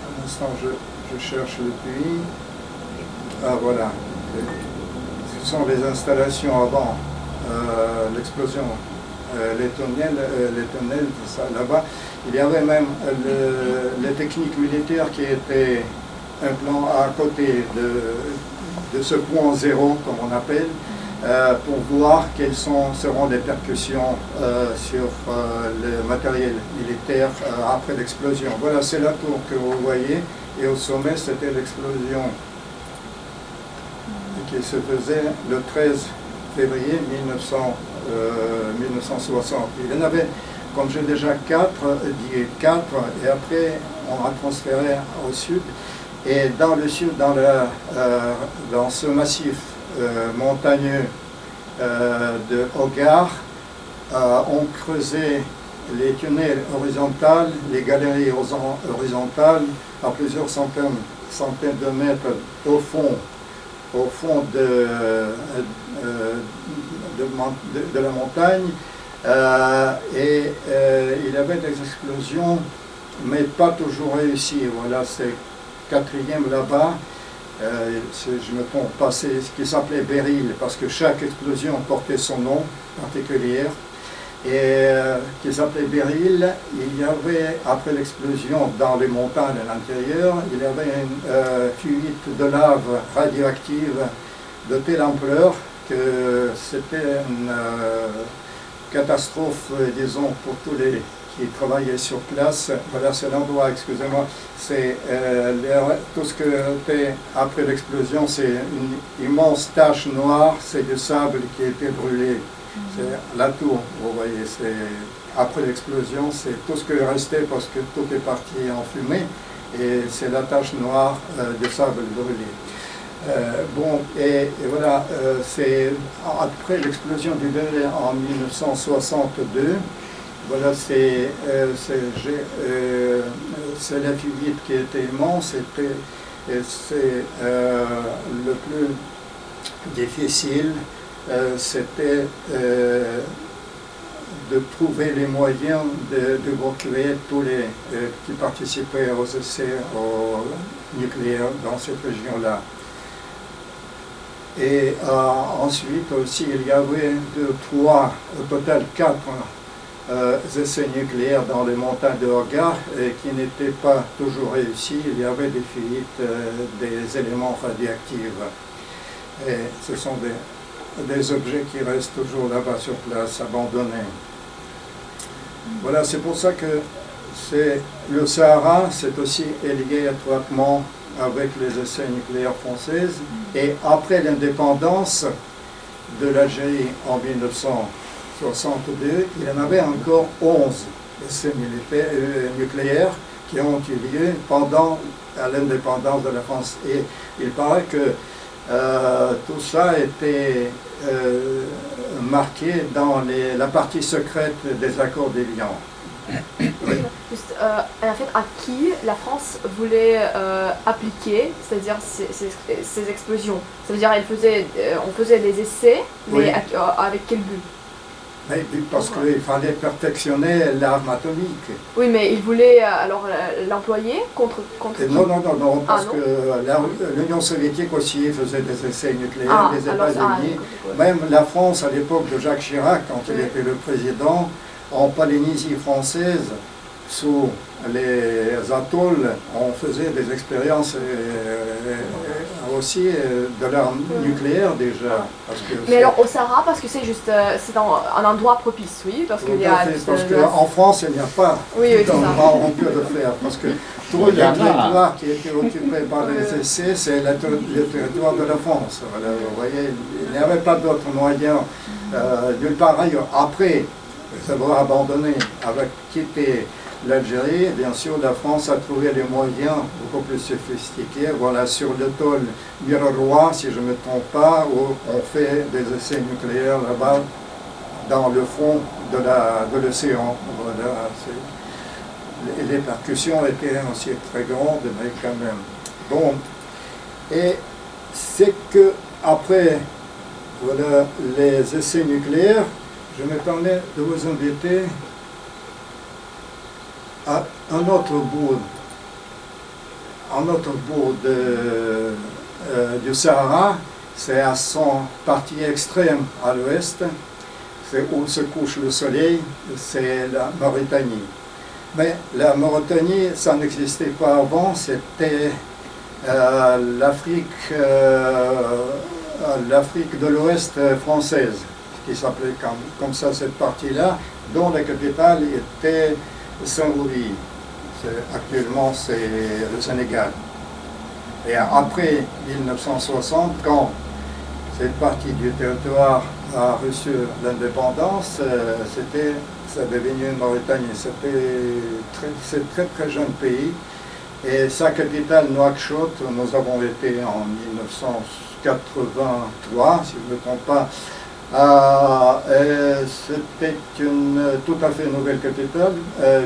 Un instant, je cherche le puits. Ah, voilà. Ce sont les installations avant l'explosion. Les tunnels, tout ça, là-bas. Il y avait même les techniques militaires qui étaient un plan à côté de ce point zéro, comme on appelle, pour voir quelles seront les percussions sur le matériel militaire après l'explosion. Voilà, c'est la tour que vous voyez, et au sommet, c'était l'explosion qui se faisait le 13 février 1960. Il y en avait, comme j'ai déjà quatre, et après on a transféré au sud. Et dans le sud, dans ce massif montagneux de Hogar, on creusait les tunnels horizontaux, les galeries horizontales à plusieurs centaines de mètres au fond de la montagne. Il y avait des explosions, mais pas toujours réussies. Voilà, c'est quatrième là-bas, si je ne me trompe pas, c'est ce qui s'appelait Beryl, parce que chaque explosion portait son nom particulier, et qui s'appelait Beryl. Il y avait, après l'explosion dans les montagnes à l'intérieur, il y avait une fuite de lave radioactive de telle ampleur que c'était une catastrophe, disons, pour tous les qui travaillaient sur place. Voilà, c'est l'endroit, excusez-moi, c'est tout ce que fait après l'explosion, c'est une immense tache noire, c'est du sable qui a été brûlé. C'est la tour, vous voyez, c'est après l'explosion, c'est tout ce qui est resté parce que tout est parti en fumée, et c'est la tache noire de sable brûlé. Bon, et voilà, c'est après l'explosion du Beryl en 1962. Voilà, c'est la fuite qui était immense, et c'est le plus difficile, c'était de trouver les moyens d'évacuer tous les qui participaient aux essais nucléaires dans cette région-là. Et ensuite aussi, il y avait au total 4 essais nucléaires dans les montagnes de Hogar qui n'étaient pas toujours réussis. Il y avait des fuites des éléments radioactifs. Et ce sont des objets qui restent toujours là-bas sur place, abandonnés. Voilà, c'est pour ça que le Sahara, c'est aussi lié étroitement avec les essais nucléaires françaises. Et après l'indépendance de l'Algérie en 1962, il y en avait encore 11 essais nucléaires qui ont eu lieu pendant l'indépendance de la France. Et il paraît que tout ça a été marqué dans la partie secrète des accords d'Évian. Oui. Juste, en fait, à qui la France voulait appliquer, c'est-à-dire ces explosions? Ça veut dire on faisait des essais, mais oui. Avec quel but? Parce qu'il fallait perfectionner l'arme atomique. Oui, mais ils voulaient alors l'employer contre qui? Non, parce que l'Union soviétique aussi faisait des essais nucléaires, les États-Unis. Même la France, à l'époque de Jacques Chirac, quand il était le président, en Polynésie française, sous les atolls, on faisait des expériences aussi de l'arme nucléaire déjà. Mais alors au Sahara, parce que c'est un endroit propice, oui, parce qu'il y a... Parce qu'en France, il n'y a pas d'endroit où on peut le faire, parce que tout le territoire qui était occupé par les essais, c'est le territoire de la France. Voilà, vous voyez, il n'y avait pas d'autres moyens nulle part ailleurs. Après, après avoir abandonné, avoir quitté l'Algérie, bien sûr, la France a trouvé les moyens beaucoup plus sophistiqués. Voilà, sur l'atoll Mireroy, si je ne me trompe pas, où on fait des essais nucléaires là-bas, dans le fond de l'océan. Voilà, les percussions étaient aussi très grandes, mais quand même. Bon, et c'est que après voilà, les essais nucléaires, je me permets de vous inviter à un autre bout du Sahara, c'est à son partie extrême à l'ouest, c'est où se couche le soleil, c'est la Mauritanie. Mais la Mauritanie, ça n'existait pas avant, c'était l'Afrique de l'Ouest française, qui s'appelait comme ça cette partie-là, dont la capitale était Saint-Louis. Actuellement, c'est le Sénégal. Et après 1960, quand cette partie du territoire a reçu l'indépendance, ça est devenu une Mauritanie. C'est un très jeune pays. Et sa capitale, Nouakchott, nous avons été en 1983, si je ne me trompe pas. C'était une tout à fait nouvelle capitale,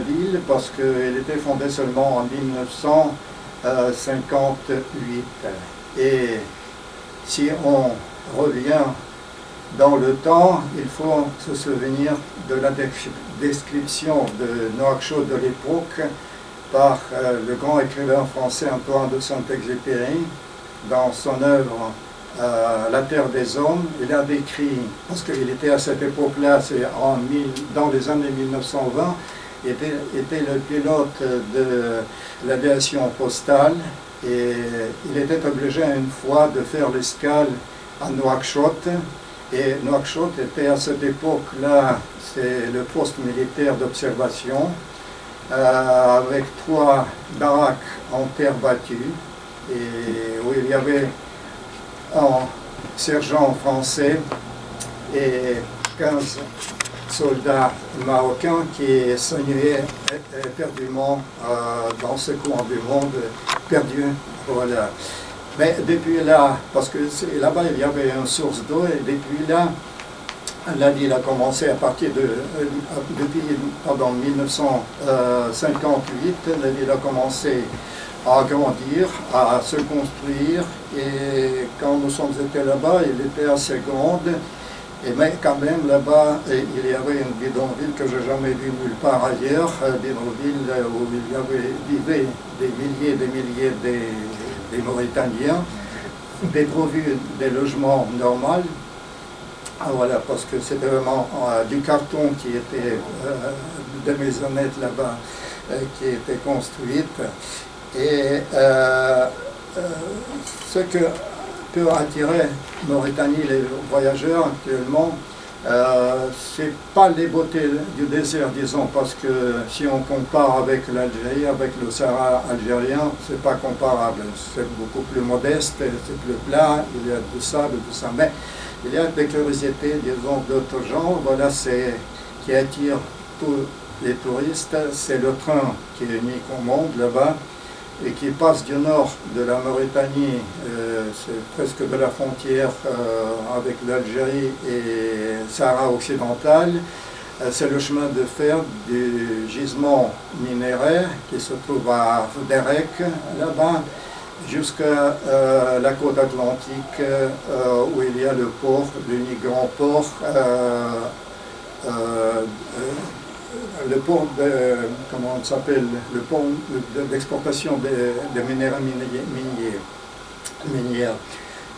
ville, parce qu'elle était fondée seulement en 1958. Et si on revient dans le temps, il faut se souvenir de la description de Nouakchott de l'époque par le grand écrivain français Antoine de Saint-Exupéry dans son œuvre La Terre des Hommes. Il a décrit, parce qu'il était à cette époque-là, c'est dans les années 1920, était le pilote de l'aviation postale et il était obligé une fois de faire l'escale à Nouakchott. Et Nouakchott était à cette époque-là, c'est le poste militaire d'observation, avec 3 baraques en terre battue, et où il y avait un sergent français et 15 soldats marocains qui s'ennuyaient éperdument dans ce coin du monde perdu. Voilà. Mais depuis là, parce que là-bas il y avait une source d'eau, et depuis là, la ville a commencé à partir depuis 1958, la ville a commencé à grandir, à se construire, et quand nous sommes été là-bas, il était assez grande, mais quand même là-bas, il y avait une bidonville que je n'ai jamais vue nulle part ailleurs, bidonville où il y avait vivaient des milliers des Mauritaniens, dépourvus des logements normaux. Voilà, parce que c'était vraiment du carton qui était, des maisonnettes là-bas, qui étaient construites. Et ce que peut attirer Mauritanie, les voyageurs actuellement, c'est pas les beautés du désert, disons, parce que si on compare avec l'Algérie, avec le Sahara algérien, c'est pas comparable. C'est beaucoup plus modeste, c'est plus plat, il y a du sable, tout ça. Mais il y a des curiosités, disons, d'autres genres, voilà, qui attire tous les touristes. C'est le train qui est unique au monde là-bas et qui passe du nord de la Mauritanie, c'est presque de la frontière avec l'Algérie et Sahara occidental. C'est le chemin de fer du gisement minéraire qui se trouve à Derek, là-bas, jusqu'à la côte atlantique, où il y a le port, l'unique grand port, le port comment on s'appelle, le port d'exportation des minéraux minières.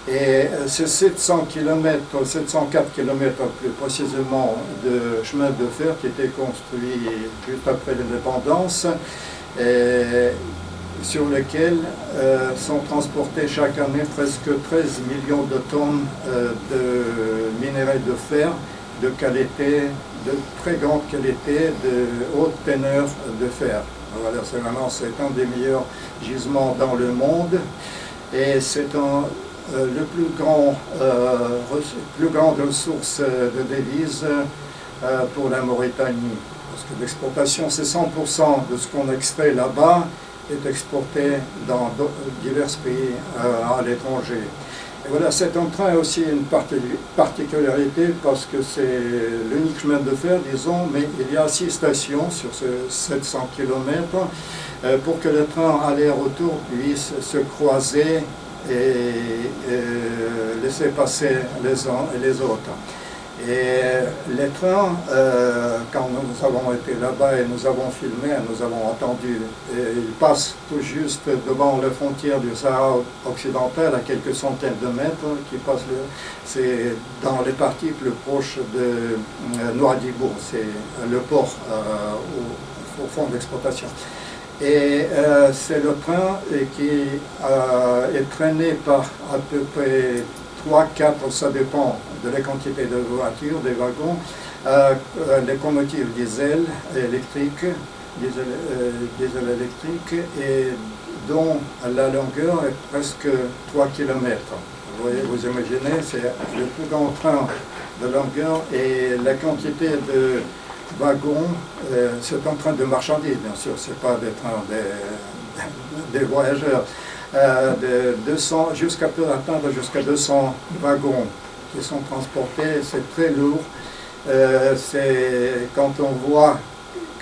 Et c'est 700 km, 704 km plus précisément de chemin de fer qui était construit juste après l'indépendance, sur lequel sont transportés chaque année presque 13 millions de tonnes de minerais de fer de qualité, de très grande qualité, de haute teneur de fer. Voilà, c'est un des meilleurs gisements dans le monde, et c'est le plus grande ressource de devises pour la Mauritanie. Parce que l'exportation, c'est 100% de ce qu'on extrait là-bas est exporté dans divers pays à l'étranger. Et voilà, cet train a aussi une particularité parce que c'est l'unique chemin de fer, disons, mais il y a 6 stations sur ce 700 km pour que le train aller-retour puisse se croiser et laisser passer les uns et les autres. Et les trains, quand nous avons été là-bas et nous avons filmé, nous avons entendu, ils passent tout juste devant la frontière du Sahara occidental à quelques centaines de mètres, c'est dans les parties plus proches de Nouadhibou, c'est le port au fond d'exploitation. Et c'est le train qui est traîné par à peu près 3-4, ça dépend de la quantité de voitures, des wagons, les locomotives diesel électriques, et dont la longueur est presque 3 km. Vous imaginez, c'est le plus grand train de longueur et la quantité de wagons, c'est un train de marchandises, bien sûr, c'est pas des trains des voyageurs. De 200 jusqu'à atteindre jusqu'à 200 wagons qui sont transportés, c'est très lourd. Quand on voit,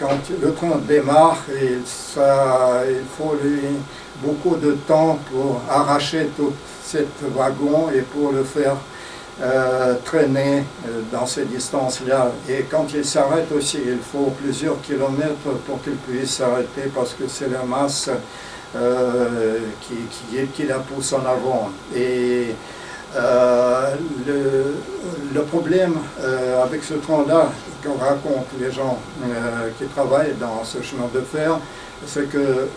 quand le train démarre, il faut lui beaucoup de temps pour arracher tout ce wagon et pour le faire traîner dans ces distances-là. Et quand il s'arrête aussi, il faut plusieurs kilomètres pour qu'il puisse s'arrêter parce que c'est la masse qui la pousse en avant. Et le problème avec ce train-là, qu'on raconte les gens qui travaillent dans ce chemin de fer, c'est que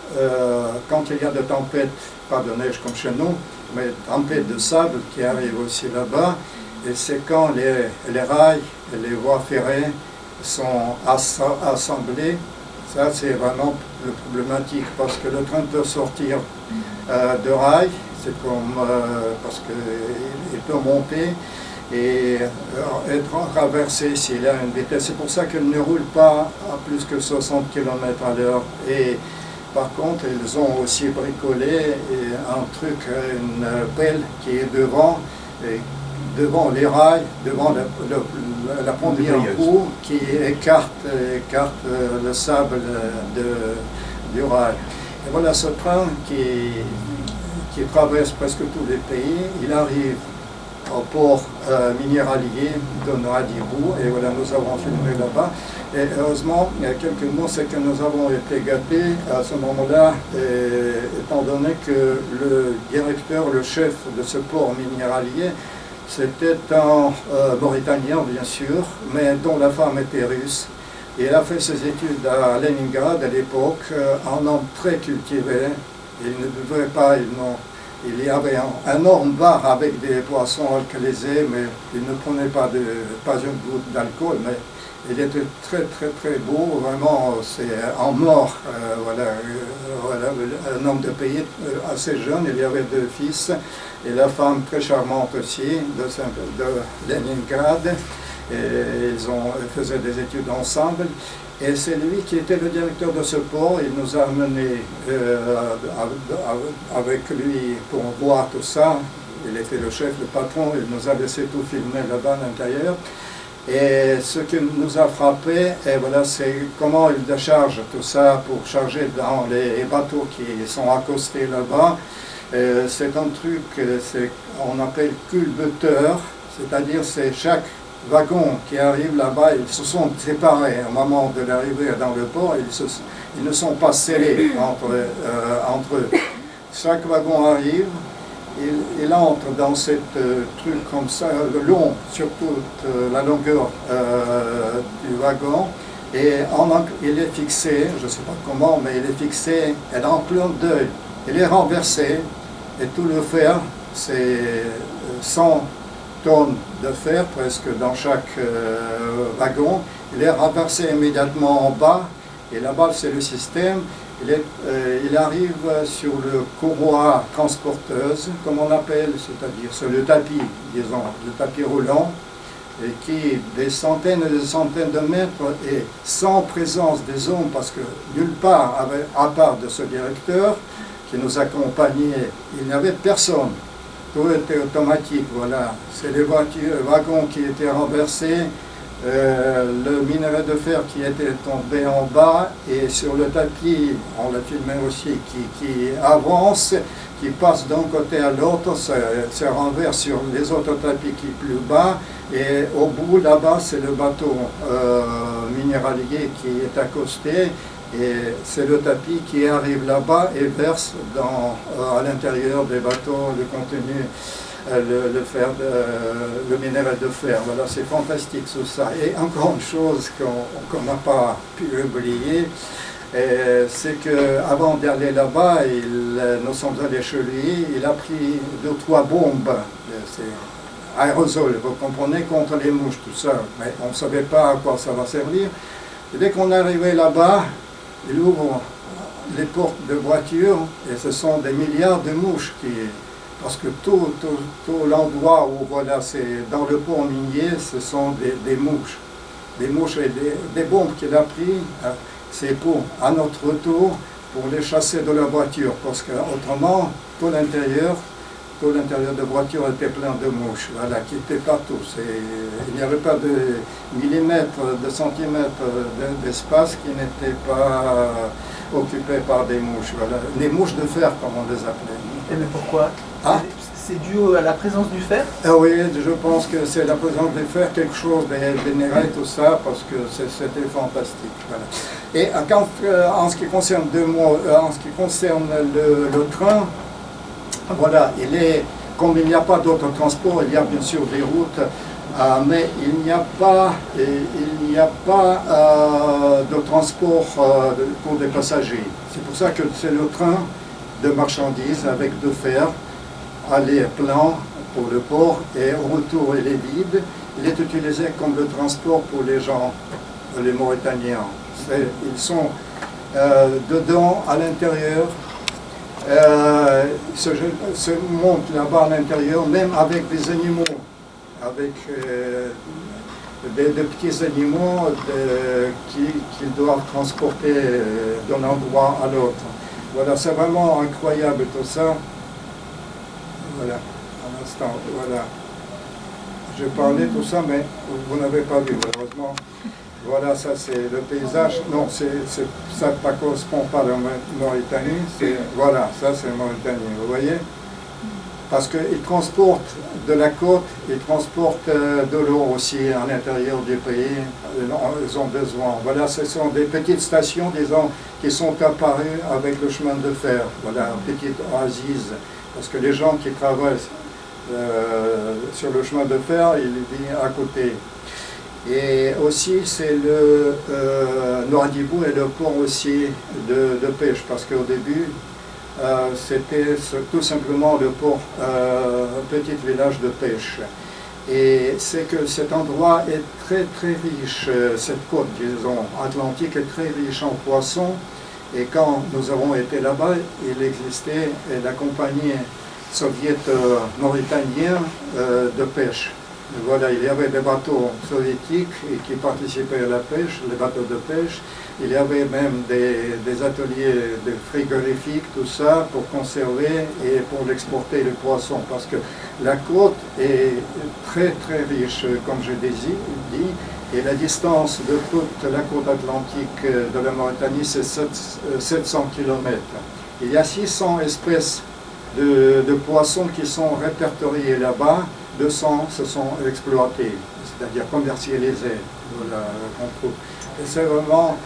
quand il y a des tempêtes, pas de neige comme chez nous, mais tempêtes de sable qui arrivent aussi là-bas, et c'est quand les rails et les voies ferrées sont assemblées. Ça, c'est vraiment le problématique parce que le train peut sortir de rail, c'est comme parce qu'il peut monter et être renversé s'il a une vitesse. C'est pour ça qu'il ne roule pas à plus que 60 km à l'heure. Et par contre, ils ont aussi bricolé un truc, une pelle qui est devant les rails, devant la première roue qui écarte le sable du rail. Et voilà ce train qui traverse presque tous les pays. Il arrive au port minéralier de Nouadhibou et voilà, nous avons filmé là-bas. Et heureusement, il y a quelques mots, c'est que nous avons été gâtés à ce moment-là, étant donné que le directeur, le chef de ce port minéralier, c'était un Mauritanien, bien sûr, mais dont la femme était russe. Et il a fait ses études à Leningrad à l'époque, un homme très cultivé. Il ne buvait pas, il y avait un énorme bar avec des boissons alcoolisées, mais il ne prenait pas une goutte d'alcool, mais il était très très très beau, vraiment, c'est en mort, voilà, un homme de pays assez jeune, il y avait 2 fils, et la femme très charmante aussi, de Leningrad, et ils faisaient des études ensemble, et c'est lui qui était le directeur de ce port. Il nous a amenés avec lui pour voir tout ça, il était le chef, le patron, il nous a laissé tout filmer là-bas à l'intérieur. Et ce qui nous a frappé, et voilà, c'est comment il décharge tout ça pour charger dans les bateaux qui sont accostés là-bas. C'est un truc, on appelle culbuteur, c'est-à-dire c'est chaque wagon qui arrive là-bas, ils se sont séparés au moment de l'arrivée dans le port, ils ne sont pas scellés entre eux. Chaque wagon arrive. Il entre dans ce truc comme ça, long sur toute la longueur du wagon, et il est fixé, je ne sais pas comment, mais il est fixé, et dans plein d'œil, il est renversé, et tout le fer, c'est 100 tonnes de fer, presque dans chaque wagon, il est renversé immédiatement en bas, et là-bas c'est le système. Il arrive sur le courroie transporteuse, comme on appelle, c'est-à-dire sur le tapis, disons, le tapis roulant. et qui, des centaines et des centaines de mètres, et sans présence des hommes, parce que nulle part, à part de ce directeur qui nous accompagnait, il n'y avait personne. Tout était automatique, voilà. C'est les wagons qui étaient renversés, le minerai de fer qui était tombé en bas, et sur le tapis, on l'a filmé aussi, qui avance, qui passe d'un côté à l'autre, se renverse sur les autres tapis qui sont plus bas, et au bout, là-bas, c'est le bateau minéralier qui est accosté, et c'est le tapis qui arrive là-bas et verse à l'intérieur des bateaux le contenu, le minerai de fer. Voilà, c'est fantastique tout ça. Et encore une chose qu'on n'a pas pu oublier, c'est qu'avant d'aller là-bas, nous sommes allés chez lui, il a pris 2 ou 3 bombes, aérosols, vous comprenez, contre les mouches, tout ça. Mais on ne savait pas à quoi ça va servir. Et dès qu'on est arrivé là-bas, il ouvre les portes de voiture et ce sont des milliards de mouches parce que tout l'endroit où voilà, c'est dans le pont minier, ce sont des mouches. Des mouches et des bombes qu'il a pris, c'est à notre retour, pour les chasser de la voiture, parce qu'autrement, tout l'intérieur de voiture était plein de mouches, voilà, qui étaient partout. Il n'y avait pas de millimètres, de centimètres d'espace qui n'était pas occupé par des mouches. Voilà. Les mouches de fer, comme on les appelait. Et mais pourquoi? C'est dû à la présence du fer? Oui, je pense que c'est la présence du fer, quelque chose de minerai, tout ça, parce que c'était fantastique. Voilà. Et en ce qui concerne le train, voilà, comme il n'y a pas d'autres transports, il y a bien sûr des routes, mais il n'y a pas de transport pour des passagers. C'est pour ça que c'est le train de marchandises avec de fer, aller plein pour le port et au retour il est vide. Il est utilisé comme le transport pour les gens, les Mauritaniens. Ils sont dedans, à l'intérieur. Se monte là-bas à l'intérieur, même avec des animaux, avec des petits animaux qu'ils doivent transporter d'un endroit à l'autre. Voilà, c'est vraiment incroyable tout ça. Voilà, un instant, voilà. Je parlais tout ça, mais vous n'avez pas vu, malheureusement. Voilà, ça c'est le paysage. Non, ça ne correspond pas à la Mauritanie. Voilà, ça c'est Mauritanie, vous voyez? Parce qu'ils transportent de la côte, ils transportent de l'eau aussi à l'intérieur du pays. Ils ont besoin. Voilà, ce sont des petites stations, disons, qui sont apparues avec le chemin de fer. Voilà, une petite oasis. Parce que les gens qui travaillent sur le chemin de fer, ils vivent à côté. Et aussi, c'est le Nouadhibou est le port aussi de pêche, parce qu'au début, c'était tout simplement le port, un petit village de pêche. Et c'est que cet endroit est très très riche, cette côte, disons, atlantique est très riche en poissons. Et quand nous avons été là-bas, il existait la compagnie soviétique mauritanienne de pêche. Voilà, il y avait des bateaux soviétiques qui participaient à la pêche, les bateaux de pêche. Il y avait même des ateliers de frigorifiques, tout ça, pour conserver et pour l'exporter le poisson. Parce que la côte est très très riche, comme je dis, et la distance de toute la côte atlantique de la Mauritanie, c'est 700 km. Il y a 600 espèces de poissons qui sont répertoriés là-bas. 200 se sont exploités, c'est-à-dire commercialisés. Voilà, et c'est vraiment...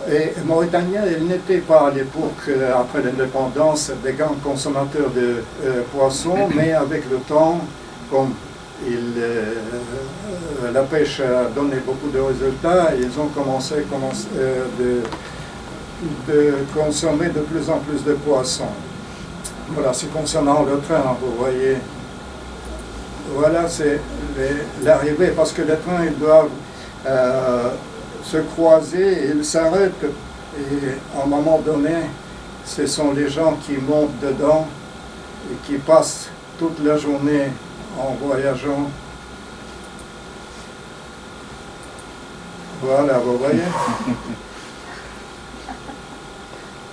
et Mauritaniens, ils n'étaient pas à l'époque, après l'indépendance, des grands consommateurs de poissons, mais avec le temps, comme la pêche a donné beaucoup de résultats, ils ont commencé de consommer de plus en plus de poissons. Voilà, c'est concernant le train, vous voyez. Voilà, c'est l'arrivée, parce que les trains, ils doivent se croiser, ils s'arrêtent, et à un moment donné, ce sont les gens qui montent dedans et qui passent toute la journée en voyageant Voilà, vous voyez.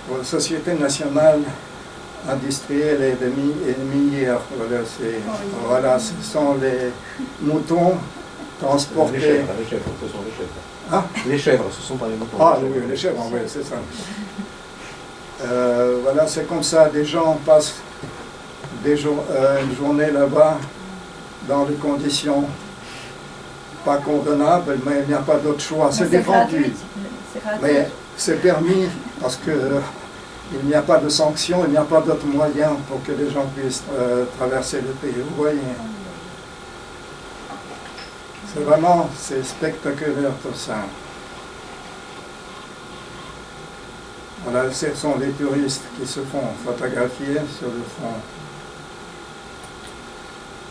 Pour la Société nationale industrielle et minière, voilà, ce sont les moutons transportés. Les chèvres, ce sont les chèvres. Ah, les chèvres, ce sont pas les moutons. ah oui, les chèvres, oui, c'est ça. Voilà, c'est comme ça, des gens passent une journée là-bas dans des conditions pas convenables, mais il n'y a pas d'autre choix. C'est défendu. Mais c'est permis parce que il n'y a pas de sanctions, il n'y a pas d'autre moyen pour que les gens puissent traverser le pays. Vous voyez. C'est vraiment, c'est spectaculaire tout ça. Voilà, ce sont les touristes qui se font photographier sur le fond.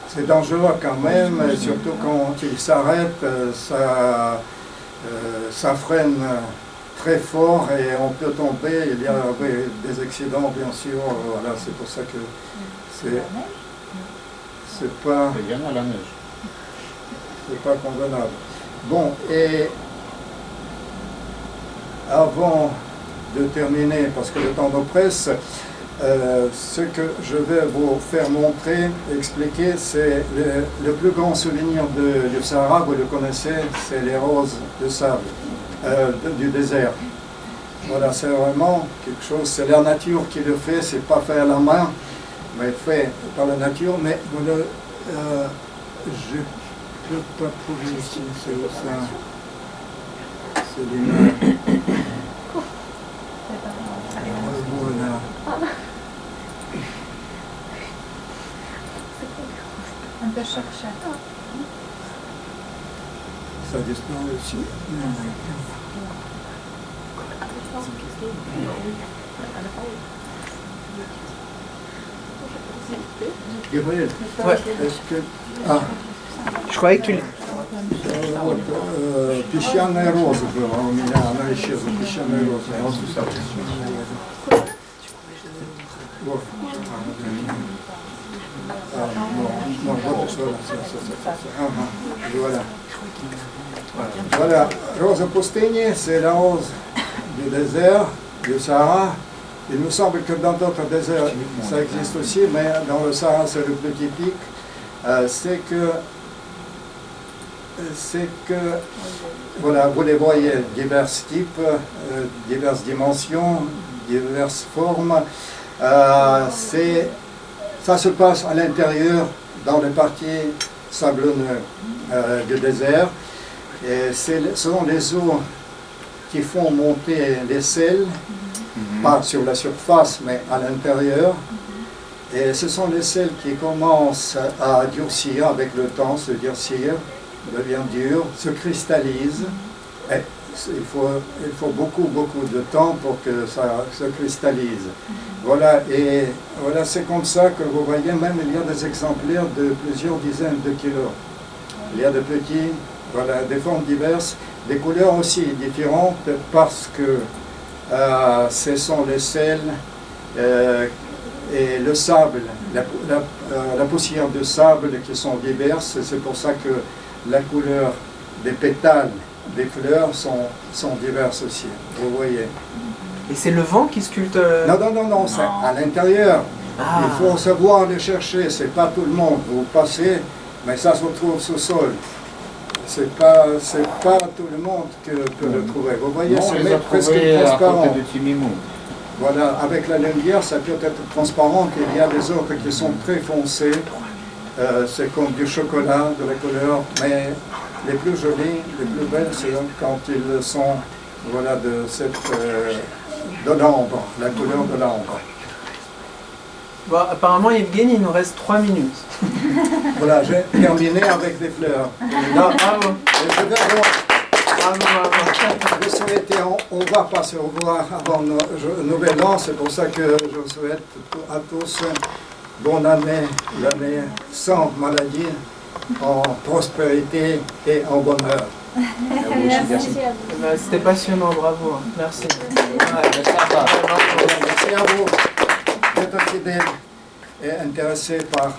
C'est dangereux quand même, surtout quand ils s'arrêtent, ça freine très fort et on peut tomber. Il y a des accidents, bien sûr. Voilà, c'est pour ça que c'est pas. Il y en a la neige. C'est pas convenable. Bon, et avant de terminer, parce que le temps nous presse, ce que je vais vous faire montrer, expliquer, c'est le plus grand souvenir du Sahara, vous le connaissez, c'est les roses de sable, du désert. Voilà, c'est vraiment quelque chose, c'est la nature qui le fait, c'est pas fait à la main, mais fait par la nature, mais vous le, je ne peux pas trouver ici, c'est ça. C'est l'image. Voilà. On peut chercher. Ça disparaît aussi. Gabriel, Ouais. est-ce que... Ah, Je croyais que tu... песчаная роза была у меня, она исчезла, песчаная роза. Вот. Non, voilà. Voilà, rose пустыни, c'est la rose du désert, du Sahara. Il me semble que dans d'autres déserts, ça existe aussi, mais dans le Sahara, c'est le plus typique. C'est que, voilà, vous les voyez, divers types, diverses dimensions, diverses formes. Ça se passe à l'intérieur, dans les parties sablonneuses du désert. Et ce sont les eaux qui font monter les sels, pas sur la surface, mais à l'intérieur. Et ce sont les sels qui commencent à durcir avec le temps, se durcir, devient dur, se cristallise. Et il faut beaucoup de temps pour que ça se cristallise. Voilà, et voilà, c'est comme ça que vous voyez, même il y a des exemplaires de plusieurs dizaines de kilos. Il y a de petits, voilà, des formes diverses, des couleurs aussi différentes parce que ce sont les sels et le sable, la poussière de sable qui sont diverses. C'est pour ça que la couleur des pétales des fleurs sont diverses aussi, vous voyez. Et c'est le vent qui sculpte... Non, c'est à l'intérieur. Ah. Il faut savoir les chercher, c'est pas tout le monde. Vous passez, mais ça se trouve sous sol. C'est pas tout le monde qui peut le trouver. Vous voyez, On c'est les a presque trouvés à transparent. côté de Timimou. Voilà, avec la lumière, ça peut être transparent. Il y a des autres qui sont très foncés. C'est comme du chocolat, de la couleur, mais les plus jolies, les plus belles, c'est quand ils sont, voilà, de l'ambre, la couleur de l'ambre. Bon, apparemment, Evgeny, il nous reste 3 minutes. Voilà, j'ai terminé avec des fleurs. Non, bravo. Et je vais Bravo. vous souhaiter, on va pas se revoir avant le nouvel an, c'est pour ça que je souhaite à tous bonne année, l'année sans maladie, en prospérité et en bonheur. Merci. C'était passionnant, bravo. Merci. Merci à vous d'être fidèles et intéressés par